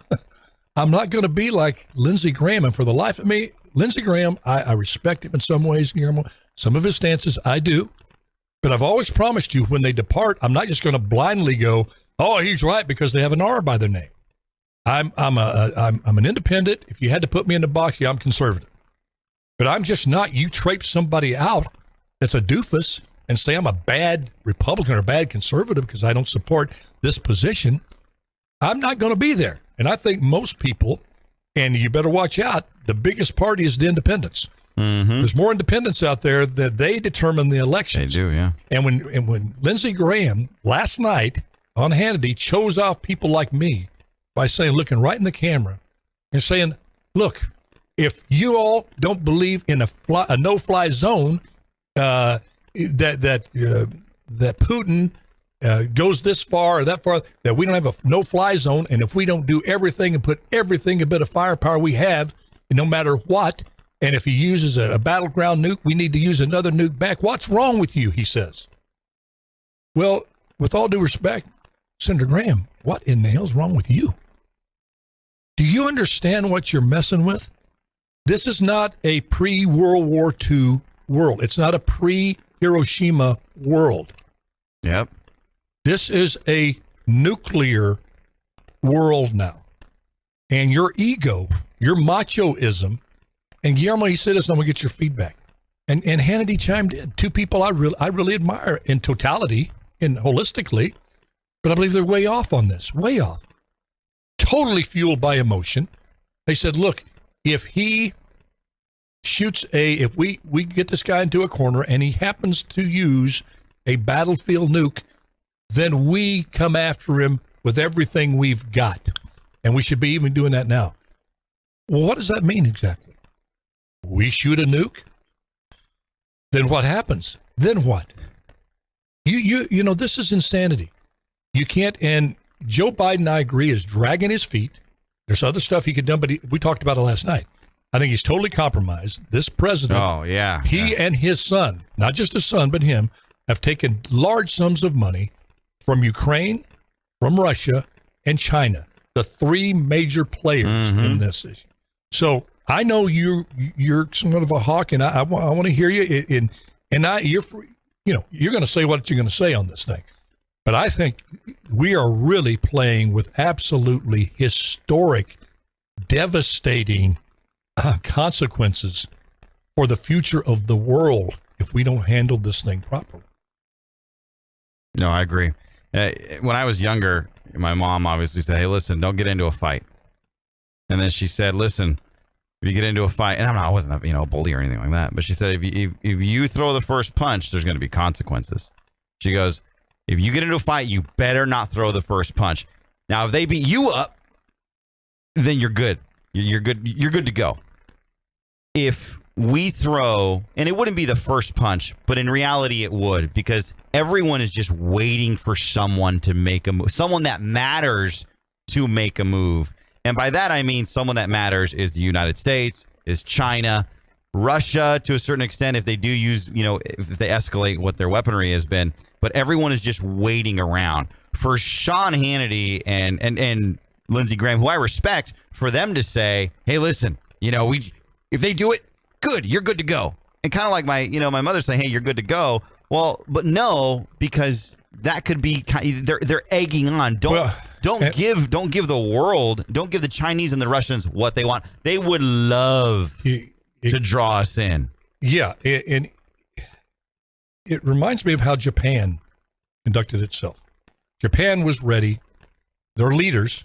I'm not going to be like Lindsey Graham. And for the life of me, Lindsey Graham, I respect him in some ways, Guillermo. Some of his stances, I do. But I've always promised you when they depart, I'm not just going to blindly go, oh, he's right because they have an R by their name. I'm an independent. If you had to put me in the box, yeah, I'm conservative. But I'm just not. You trape somebody out that's a doofus and say I'm a bad Republican or a bad conservative because I don't support this position, I'm not going to be there. And I think most people, and you better watch out, the biggest party is the independents. Mm-hmm. There's more independents out there that they determine the elections. They do, yeah. And when Lindsey Graham last night on Hannity chose off people like me by saying, looking right in the camera and saying, look, if you all don't believe in a no-fly zone, that Putin goes this far or that far, that we don't have a no-fly zone, and if we don't do everything and put everything, a bit of firepower we have, no matter what, and if he uses a battleground nuke, we need to use another nuke back. What's wrong with you, he says. Well, with all due respect, Senator Graham, what in the hell's wrong with you? Do you understand what you're messing with? This is not a pre-World War II world. It's not a pre-Hiroshima world. Yep. This is a nuclear world now. And your ego, your machoism, and Guillermo, he said this, and I'm going to get your feedback. And Hannity chimed in. Two people I really admire in totality and holistically, but I believe they're way off on this, way off. Totally fueled by emotion. They said, look, if he shoots if we get this guy into a corner and he happens to use a battlefield nuke, then we come after him with everything we've got. And we should be even doing that now. Well, what does that mean exactly? We shoot a nuke? Then what happens? Then what? You know, this is insanity. You can't, and Joe Biden, I agree, is dragging his feet. There's other stuff he could do, but we talked about it last night. I think he's totally compromised. This president, he and his son, not just his son, but him, have taken large sums of money from Ukraine, from Russia, and China, the three major players in this issue. So I know you're somewhat of a hawk, and I want to hear you. You're going to say what you're going to say on this thing. But I think we are really playing with absolutely historic, devastating consequences for the future of the world if we don't handle this thing properly. No, I agree. When I was younger, my mom obviously said, hey, listen, don't get into a fight. And then she said, listen, if you get into a fight, and I wasn't a bully or anything like that, but she said, if you throw the first punch, there's going to be consequences. She goes, if you get into a fight, you better not throw the first punch. Now, if they beat you up, then you're good. You're good. You're good to go. If we throw, and it wouldn't be the first punch, but in reality it would, because everyone is just waiting for someone to make a move, someone that matters to make a move. And by that, I mean someone that matters is the United States, is China, Russia to a certain extent, if they do use, if they escalate what their weaponry has been. But everyone is just waiting around for Sean Hannity and Lindsey Graham, who I respect, for them to say, hey, listen, if they do it, good, you're good to go. And kind of like my mother saying, hey, you're good to go. Well, but no, because that could be they're egging on. Don't give the world, don't give the Chinese and the Russians what they want. They would love to draw us in. Yeah, and it reminds me of how Japan conducted itself. Japan was ready, their leaders,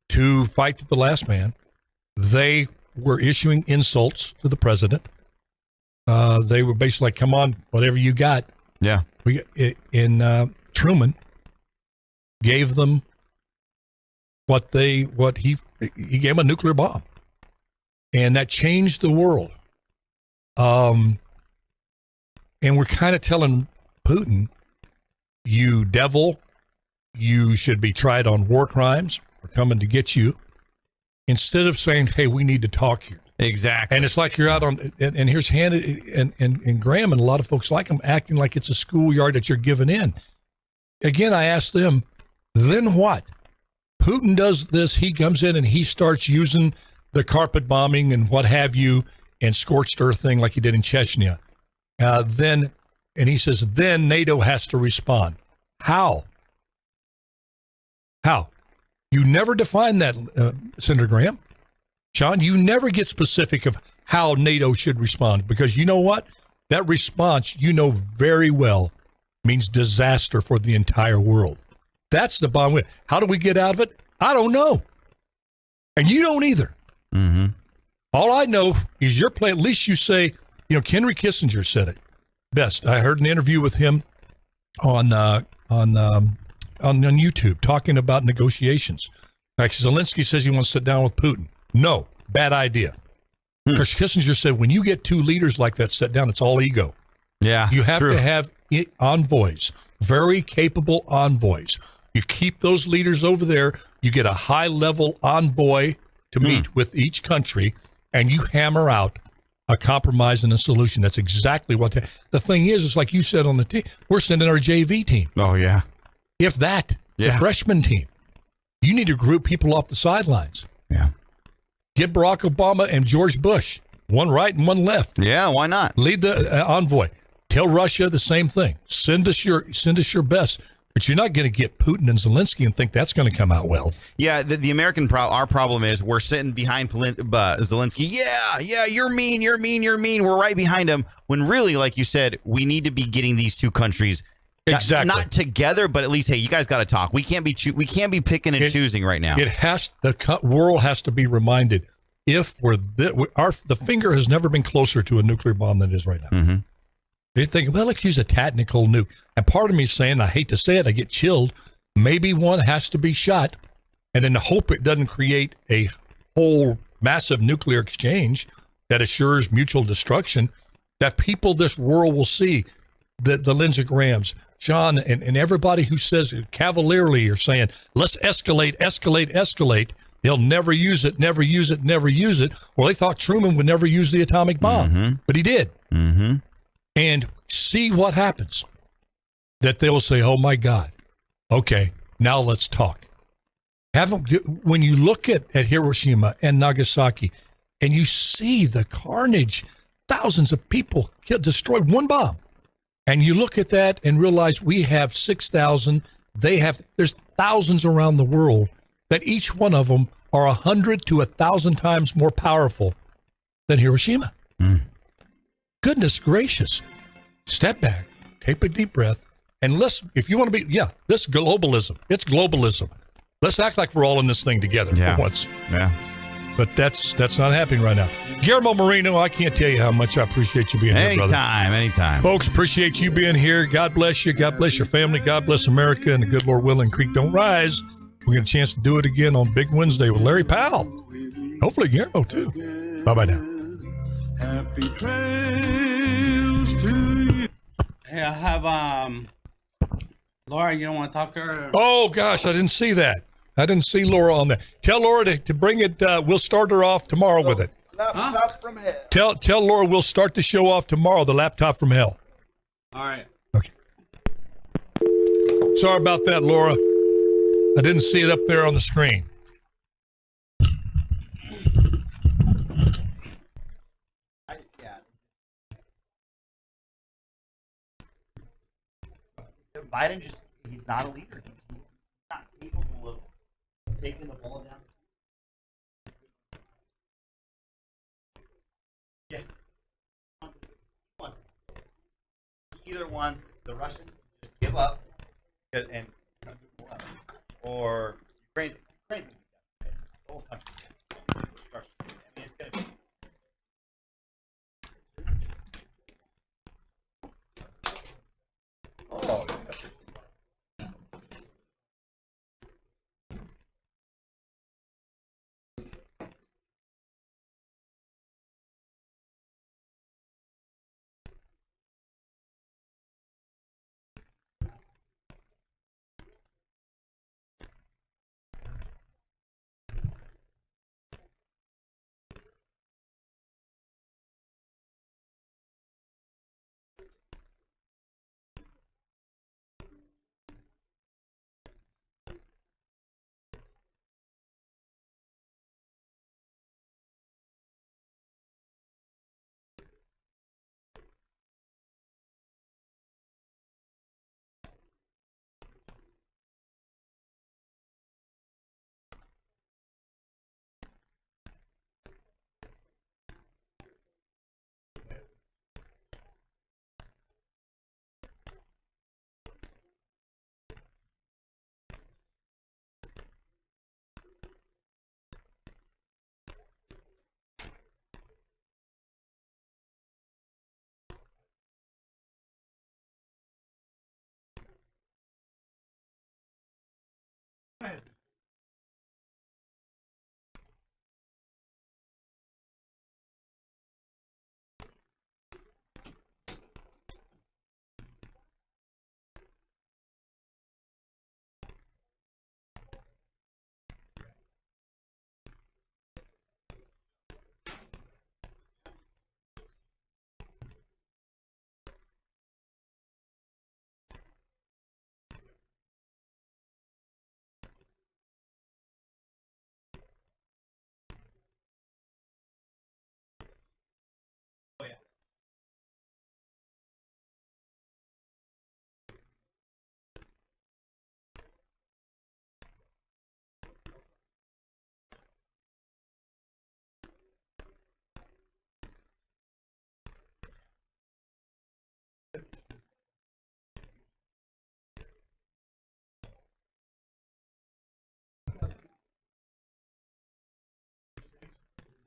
to fight to the last man. They were issuing insults to the president. They were basically like, come on, whatever you got. Yeah. Truman gave them he gave them a nuclear bomb. And that changed the world. And we're kind of telling Putin, you devil, you should be tried on war crimes. We're coming to get you. Instead of saying, hey, we need to talk here. Exactly. And it's like you're out on, and here's Hannah and Graham and a lot of folks like them acting like it's a schoolyard that you're giving in. Again, I asked them, then what? Putin does this. He comes in and he starts using the carpet bombing and what have you and scorched earth thing like he did in Chechnya. And he says, then NATO has to respond. How? How? You never define that, Senator Graham. Sean, you never get specific of how NATO should respond because you know what? That response, you know very well, means disaster for the entire world. That's the bottom line. How do we get out of it? I don't know. And you don't either. Mm-hmm. All I know is you're playing, at least you say, Henry Kissinger said it best. I heard an interview with him on YouTube talking about negotiations. Like Zelensky says he wants to sit down with Putin. No, bad idea. Because Kissinger said when you get two leaders like that sit down, it's all ego. Yeah, you have true. to have envoys, very capable envoys. You keep those leaders over there. You get a high-level envoy to meet with each country, and you hammer out a compromise and a solution. That's exactly what the thing is. It's like you said on the team. We're sending our JV team. Oh, yeah. If that, the freshman team. You need to group people off the sidelines. Yeah. Get Barack Obama and George Bush, one right and one left. Yeah, why not? Lead the envoy. Tell Russia the same thing. Send us your best. But you're not going to get Putin and Zelensky and think that's going to come out well. Yeah, the American our problem is we're sitting behind Zelensky. Yeah, you're mean. We're right behind him. When really, like you said, we need to be getting these two countries not together, but at least, hey, you guys got to talk. We can't be picking and choosing right now. The world has to be reminded if the finger has never been closer to a nuclear bomb than it is right now. Mm-hmm. They think, well, let's use a tactical nuke. And part of me is saying, I hate to say it, I get chilled. Maybe one has to be shot, and then hope it doesn't create a whole massive nuclear exchange that assures mutual destruction, that this world will see, the Lindsey Grahams, John, and everybody who says cavalierly or saying, let's escalate. They'll never use it. Well, they thought Truman would never use the atomic bomb, but he did. Mm-hmm. And see what happens. That they will say, oh, my God. Okay, now let's talk. When you look at Hiroshima and Nagasaki and you see the carnage, thousands of people destroyed, one bomb. And you look at that and realize we have 6,000. There's thousands around the world that each one of them are 100 to 1,000 times more powerful than Hiroshima. Goodness gracious. Step back, take a deep breath, and if you want to be, this globalism. It's globalism. Let's act like we're all in this thing together for once. Yeah. But that's not happening right now. Guillermo Marino, I can't tell you how much I appreciate you being here, brother. Anytime. Folks, appreciate you being here. God bless you. God bless your family. God bless America. And the good Lord willing, Creek don't rise. We get a chance to do it again on Big Wednesday with Larry Powell. Hopefully Guillermo, too. Bye-bye now. Happy trails to you. Hey, I have Laura. You don't want to talk to her? Oh gosh, I didn't see that. I didn't see Laura on that. Tell Laura to bring it. We'll start her off tomorrow with it. Laptop from hell. Tell Laura we'll start the show off tomorrow. The laptop from hell. All right. Okay. Sorry about that, Laura. I didn't see it up there on the screen. Biden he's not a leader. He's not capable of taking the ball down. Yeah. He either wants the Russians to just give up and or Ukraine's the whole country. I mean, it's gonna be. Oh.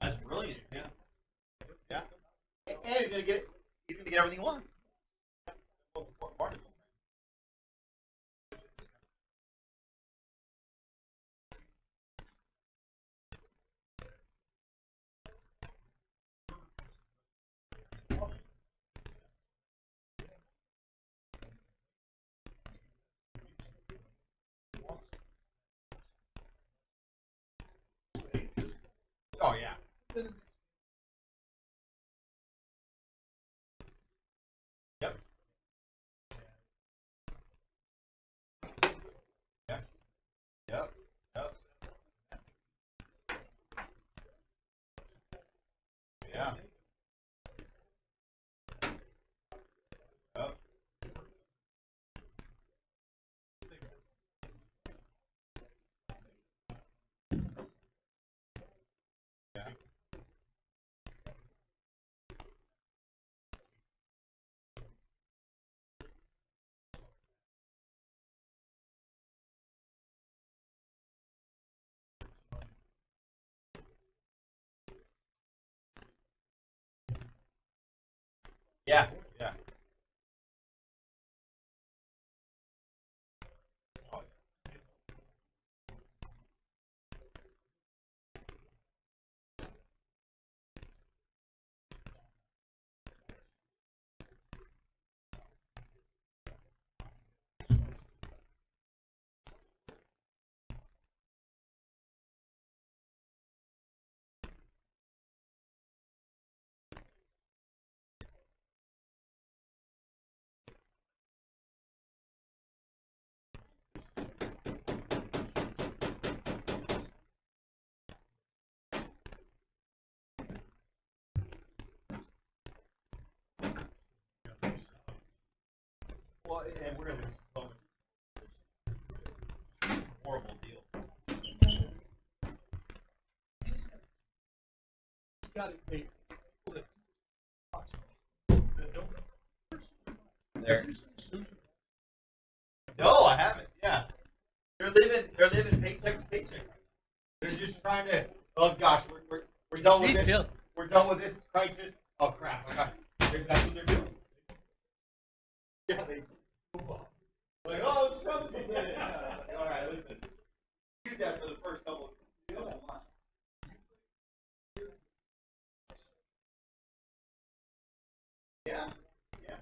That's brilliant. Yeah. Yeah. And he's gonna get it. He's gonna get everything he wants. Most important part of it. Oh yeah. Yep. Yep. Yep. Yep. Yeah. Yep. Yeah. Yeah. Yeah. Well, and really, it's so much horrible deal. There. No, I haven't. Yeah, they're living paycheck to paycheck. They're just trying to. Oh gosh, we're done with this. We're done with this crisis. Oh crap! That's what they're doing. Yeah, they move on. Like, oh, it's Trump's gonna get it. All right, listen. Use that for the first couple months. Yeah. Yeah.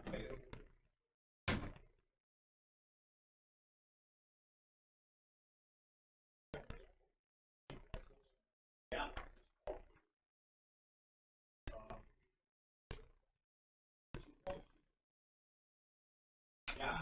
Yeah. Yeah.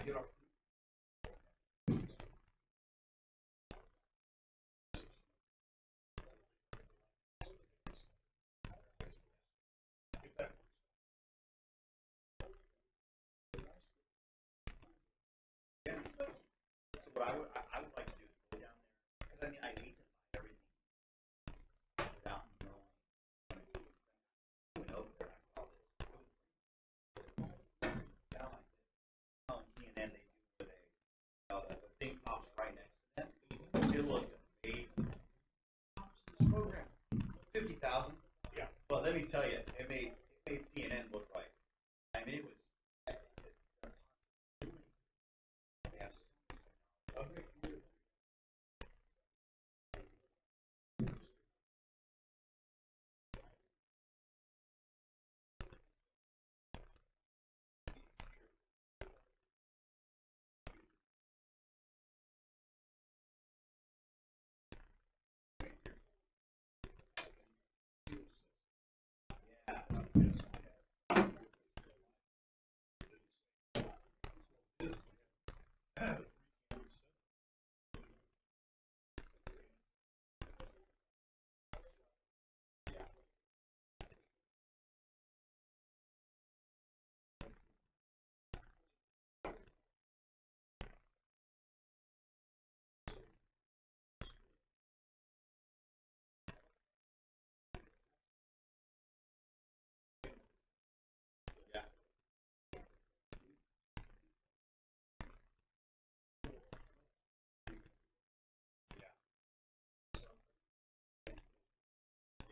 So what I would like to do is go down there because I mean I hate to buy everything without knowing. Went over there, I saw this. Down like this. On CNN they do where they, the thing pops right next to them. It looked amazing. This program, 50,000. Yeah. But let me tell you, it made CNN look like. I mean, it was.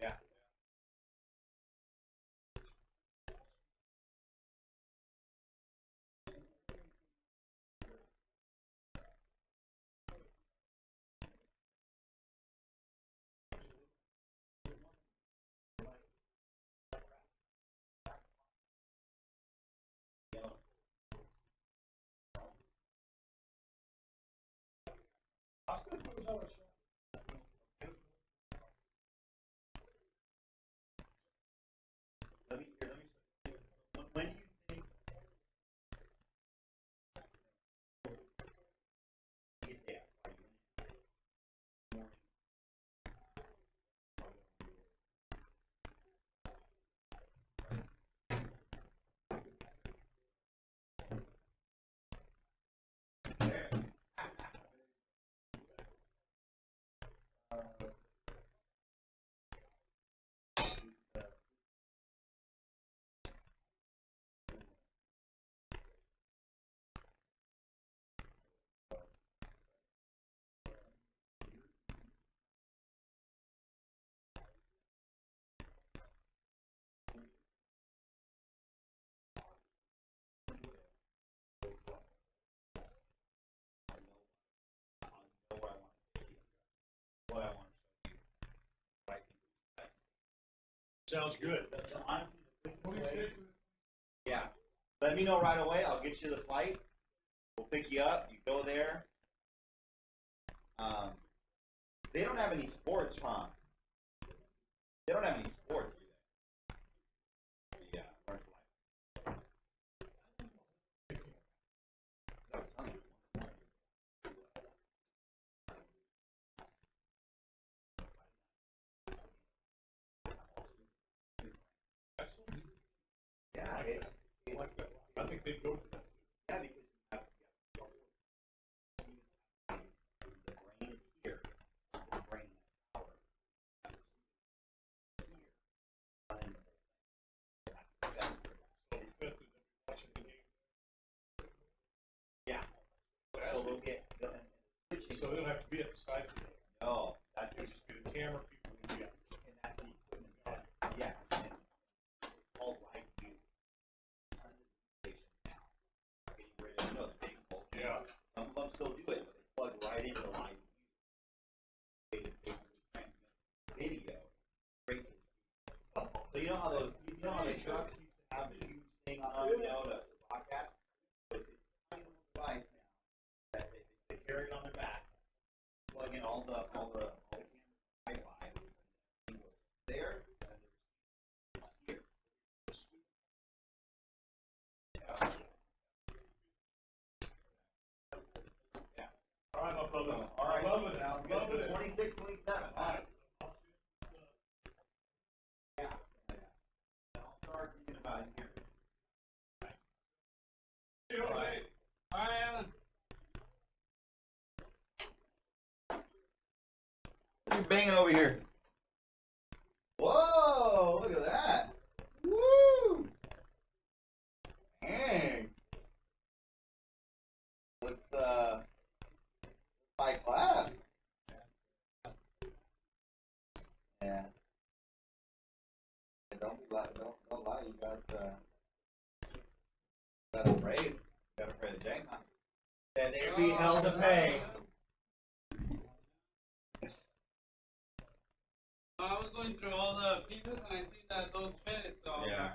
Yeah. When do you think get there? What I want to show you. What I think is best. Sounds good. Honestly, the quickest way. Yeah. Let me know right away. I'll get you the flight. We'll pick you up. You go there. They don't have any sports, huh? They don't have any sports, do they? Yeah. Yeah, it's I think they'd go for that. yeah, because you have the brain is here. The brain is power. Yeah. So they'll get switching. So they don't have to be at the side. No, that's They it. just get a camera, people can be And that's the equipment that, yeah. And it's all right view. Now. Getting rid of, the big bulk. Yeah. Some of them still do it, but they plug right into the live view. They basically transmit video straight to the speaker. So you know how the trucks used to have the huge thing on them, to broadcast? But it's a tiny little device now that they carry it on their back, plug in all the cameras, Wi-Fi, and goes there, and then it's here. All right. Love it, Al. Love it. 26, 27. Awesome. Yeah. I'll start thinking about it here. All right, Alan. What are you banging over here? Whoa, look at that. Woo! Dang. Looks, high class. Yeah. Don't lie, don't lie, you got afraid. You got afraid of Jane, huh? Yeah, there'd be hell to pay. I was going through all the pieces and I see that those fit, so Yeah.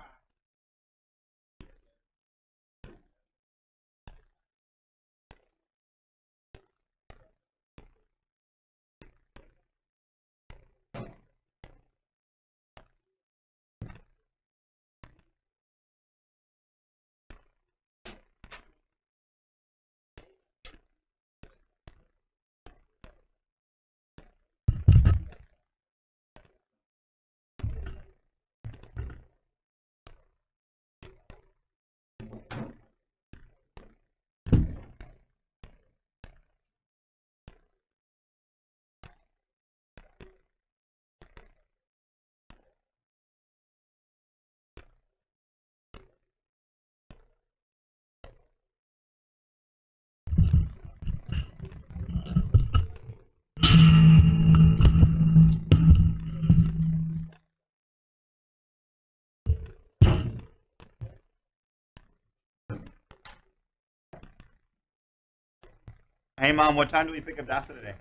Hey, Mom, what time do we pick up Dasa today?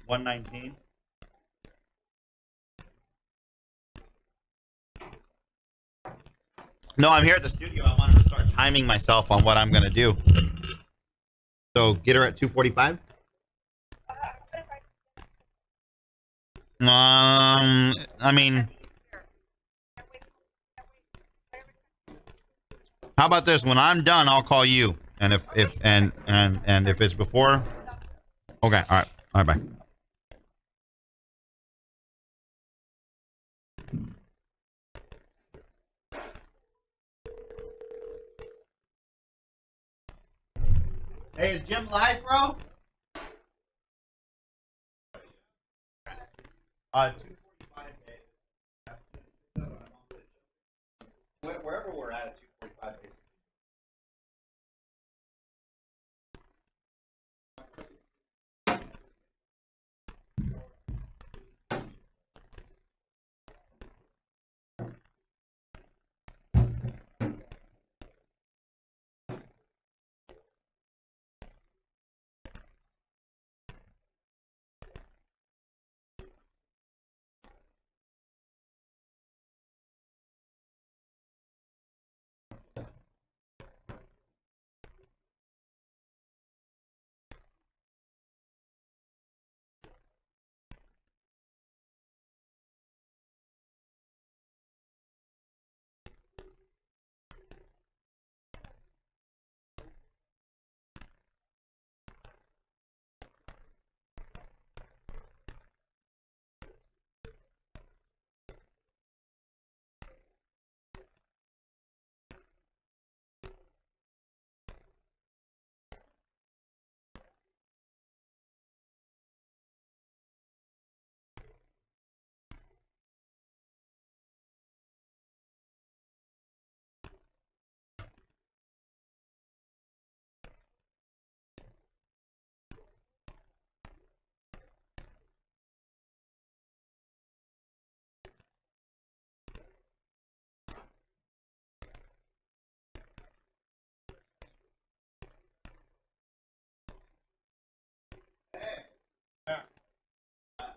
1:19. No, I'm here at the studio. I wanted to start timing myself on what I'm going to do. So get her at 2:45? I mean, how about this? When I'm done, I'll call you. And if it's before, okay, all right, bye. Hey, is Jim live, bro? 2:45. Wherever we're at 2:45.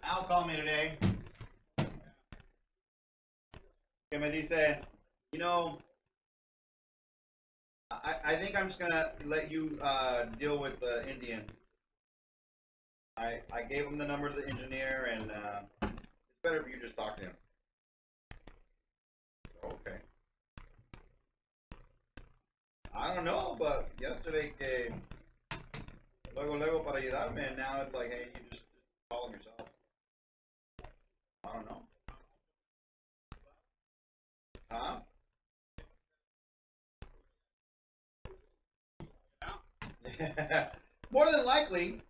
Al called me today. Okay, me dice, you know, I think I'm just gonna let you deal with the Indian. I gave him the number to the engineer, and it's better if you just talk to him. Okay. I don't know, but yesterday que luego para ayudarme, and now it's like, hey, you just call them yourself. I don't know. Huh? More than likely.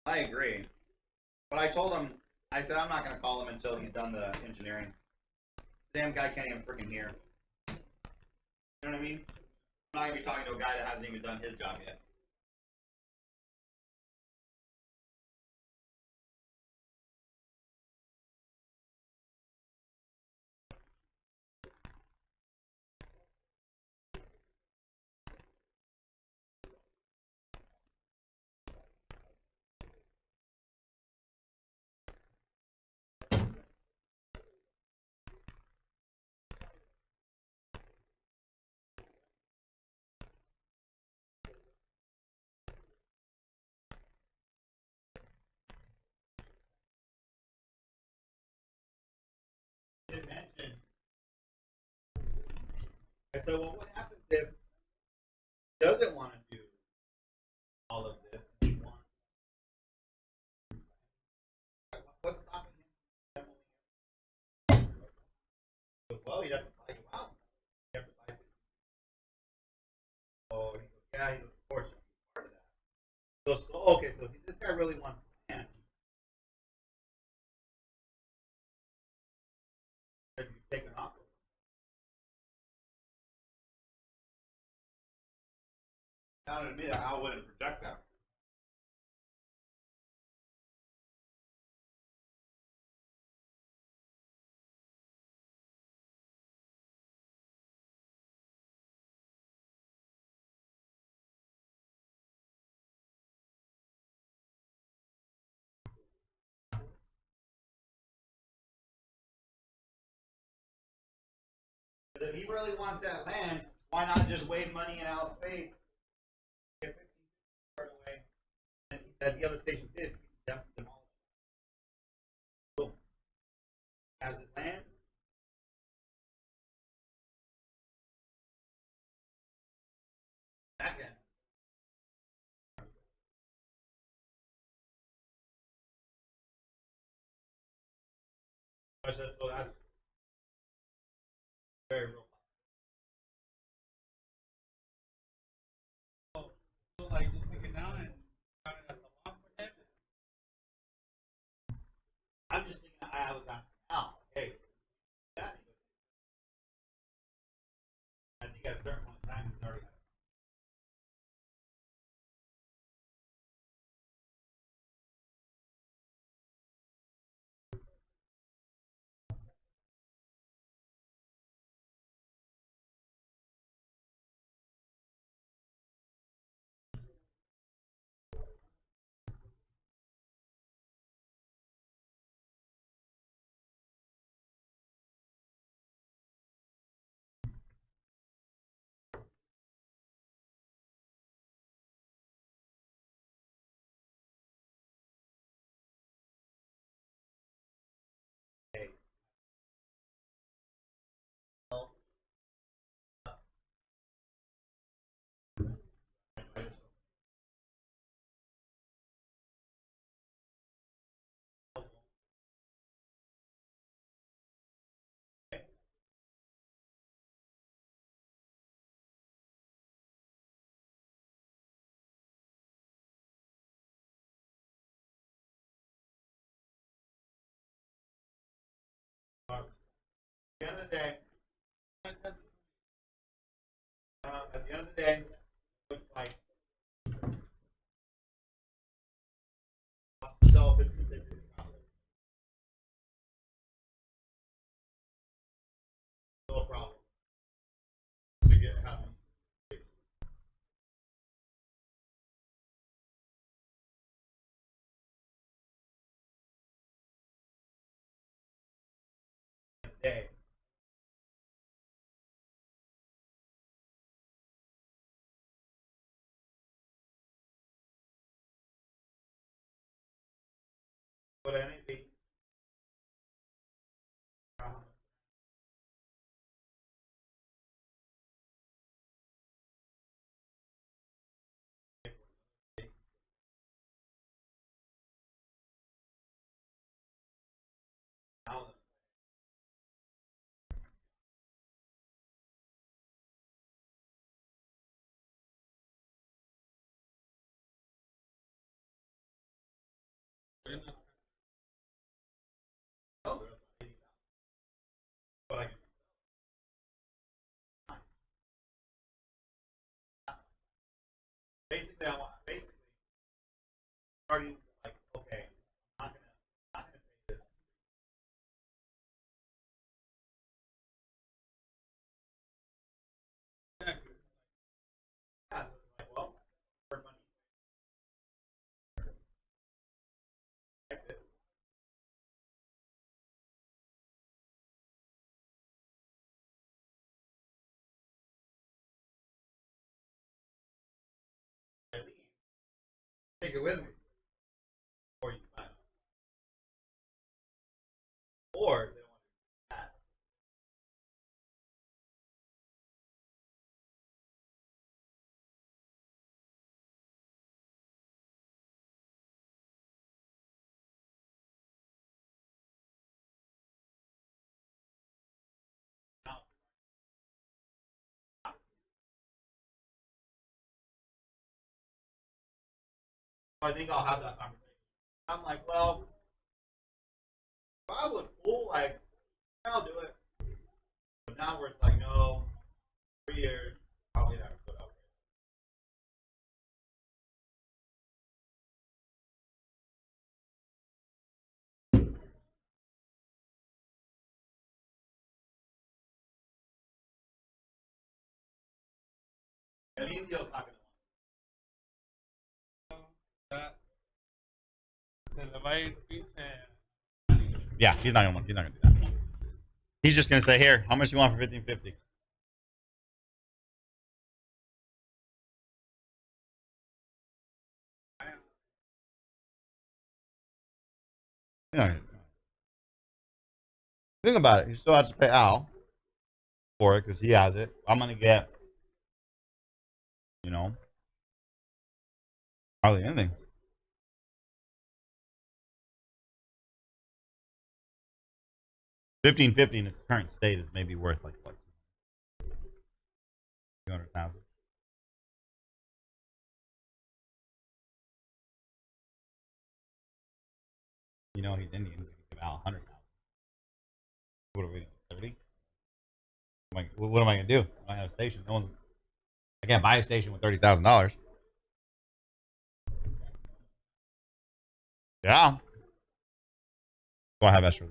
I agree. But I told him, I said, I'm not going to call him until he's done the engineering. The damn guy can't even freaking hear. You know what I mean? I'm not going to be talking to a guy that hasn't even done his job yet. Did mention. I said, well, what happens if he doesn't want to do all of this? He wants. What's stopping him? Well, he'd have to buy you out. He'd have to buy you. Oh, he goes, yeah, he goes, of course, you'll be part of that. He goes, oh, okay, so this guy really wants to land. Have you taken off? Now, to admit, I wouldn't project that. But if he really wants that land, why not just wave money in Al's face? Get 15 right away. And at the other stations is demolished. Boom. Has it land? Back end. I said, so that's very real. So, like, just take it down and count it as a loss for him. I'm just thinking I have a guy now. Hey, that. I think at a certain point in time, he's already. Hey. At the end of the day, at the end of the day, it looks like sell 50-50. No problem. To get happy. Day. But anything. Basically, I want starting like, okay, I'm not gonna pay this. Yeah, so it's like, well, for money. Take it with me, or you buy it, or they want to do that. I think I'll have that conversation. I'm like, well, if I was cool, like, I'll do it. But now where it's like, no, 3 years, probably never put up. And he's still not gonna Yeah, he's not gonna do that. He's just gonna say, here, how much do you want for 1550? Yeah. Think about it. He still has to pay Al for it because he has it. I'm gonna get, you know, hardly anything. $1,550 in its current state is maybe worth like what, 200,000. You know, he's Indian. He's gonna give Al 100,000. What are we doing? 30? What am I gonna do? I have a station. I can't buy a station with $30,000. Yeah. Well, I have extra.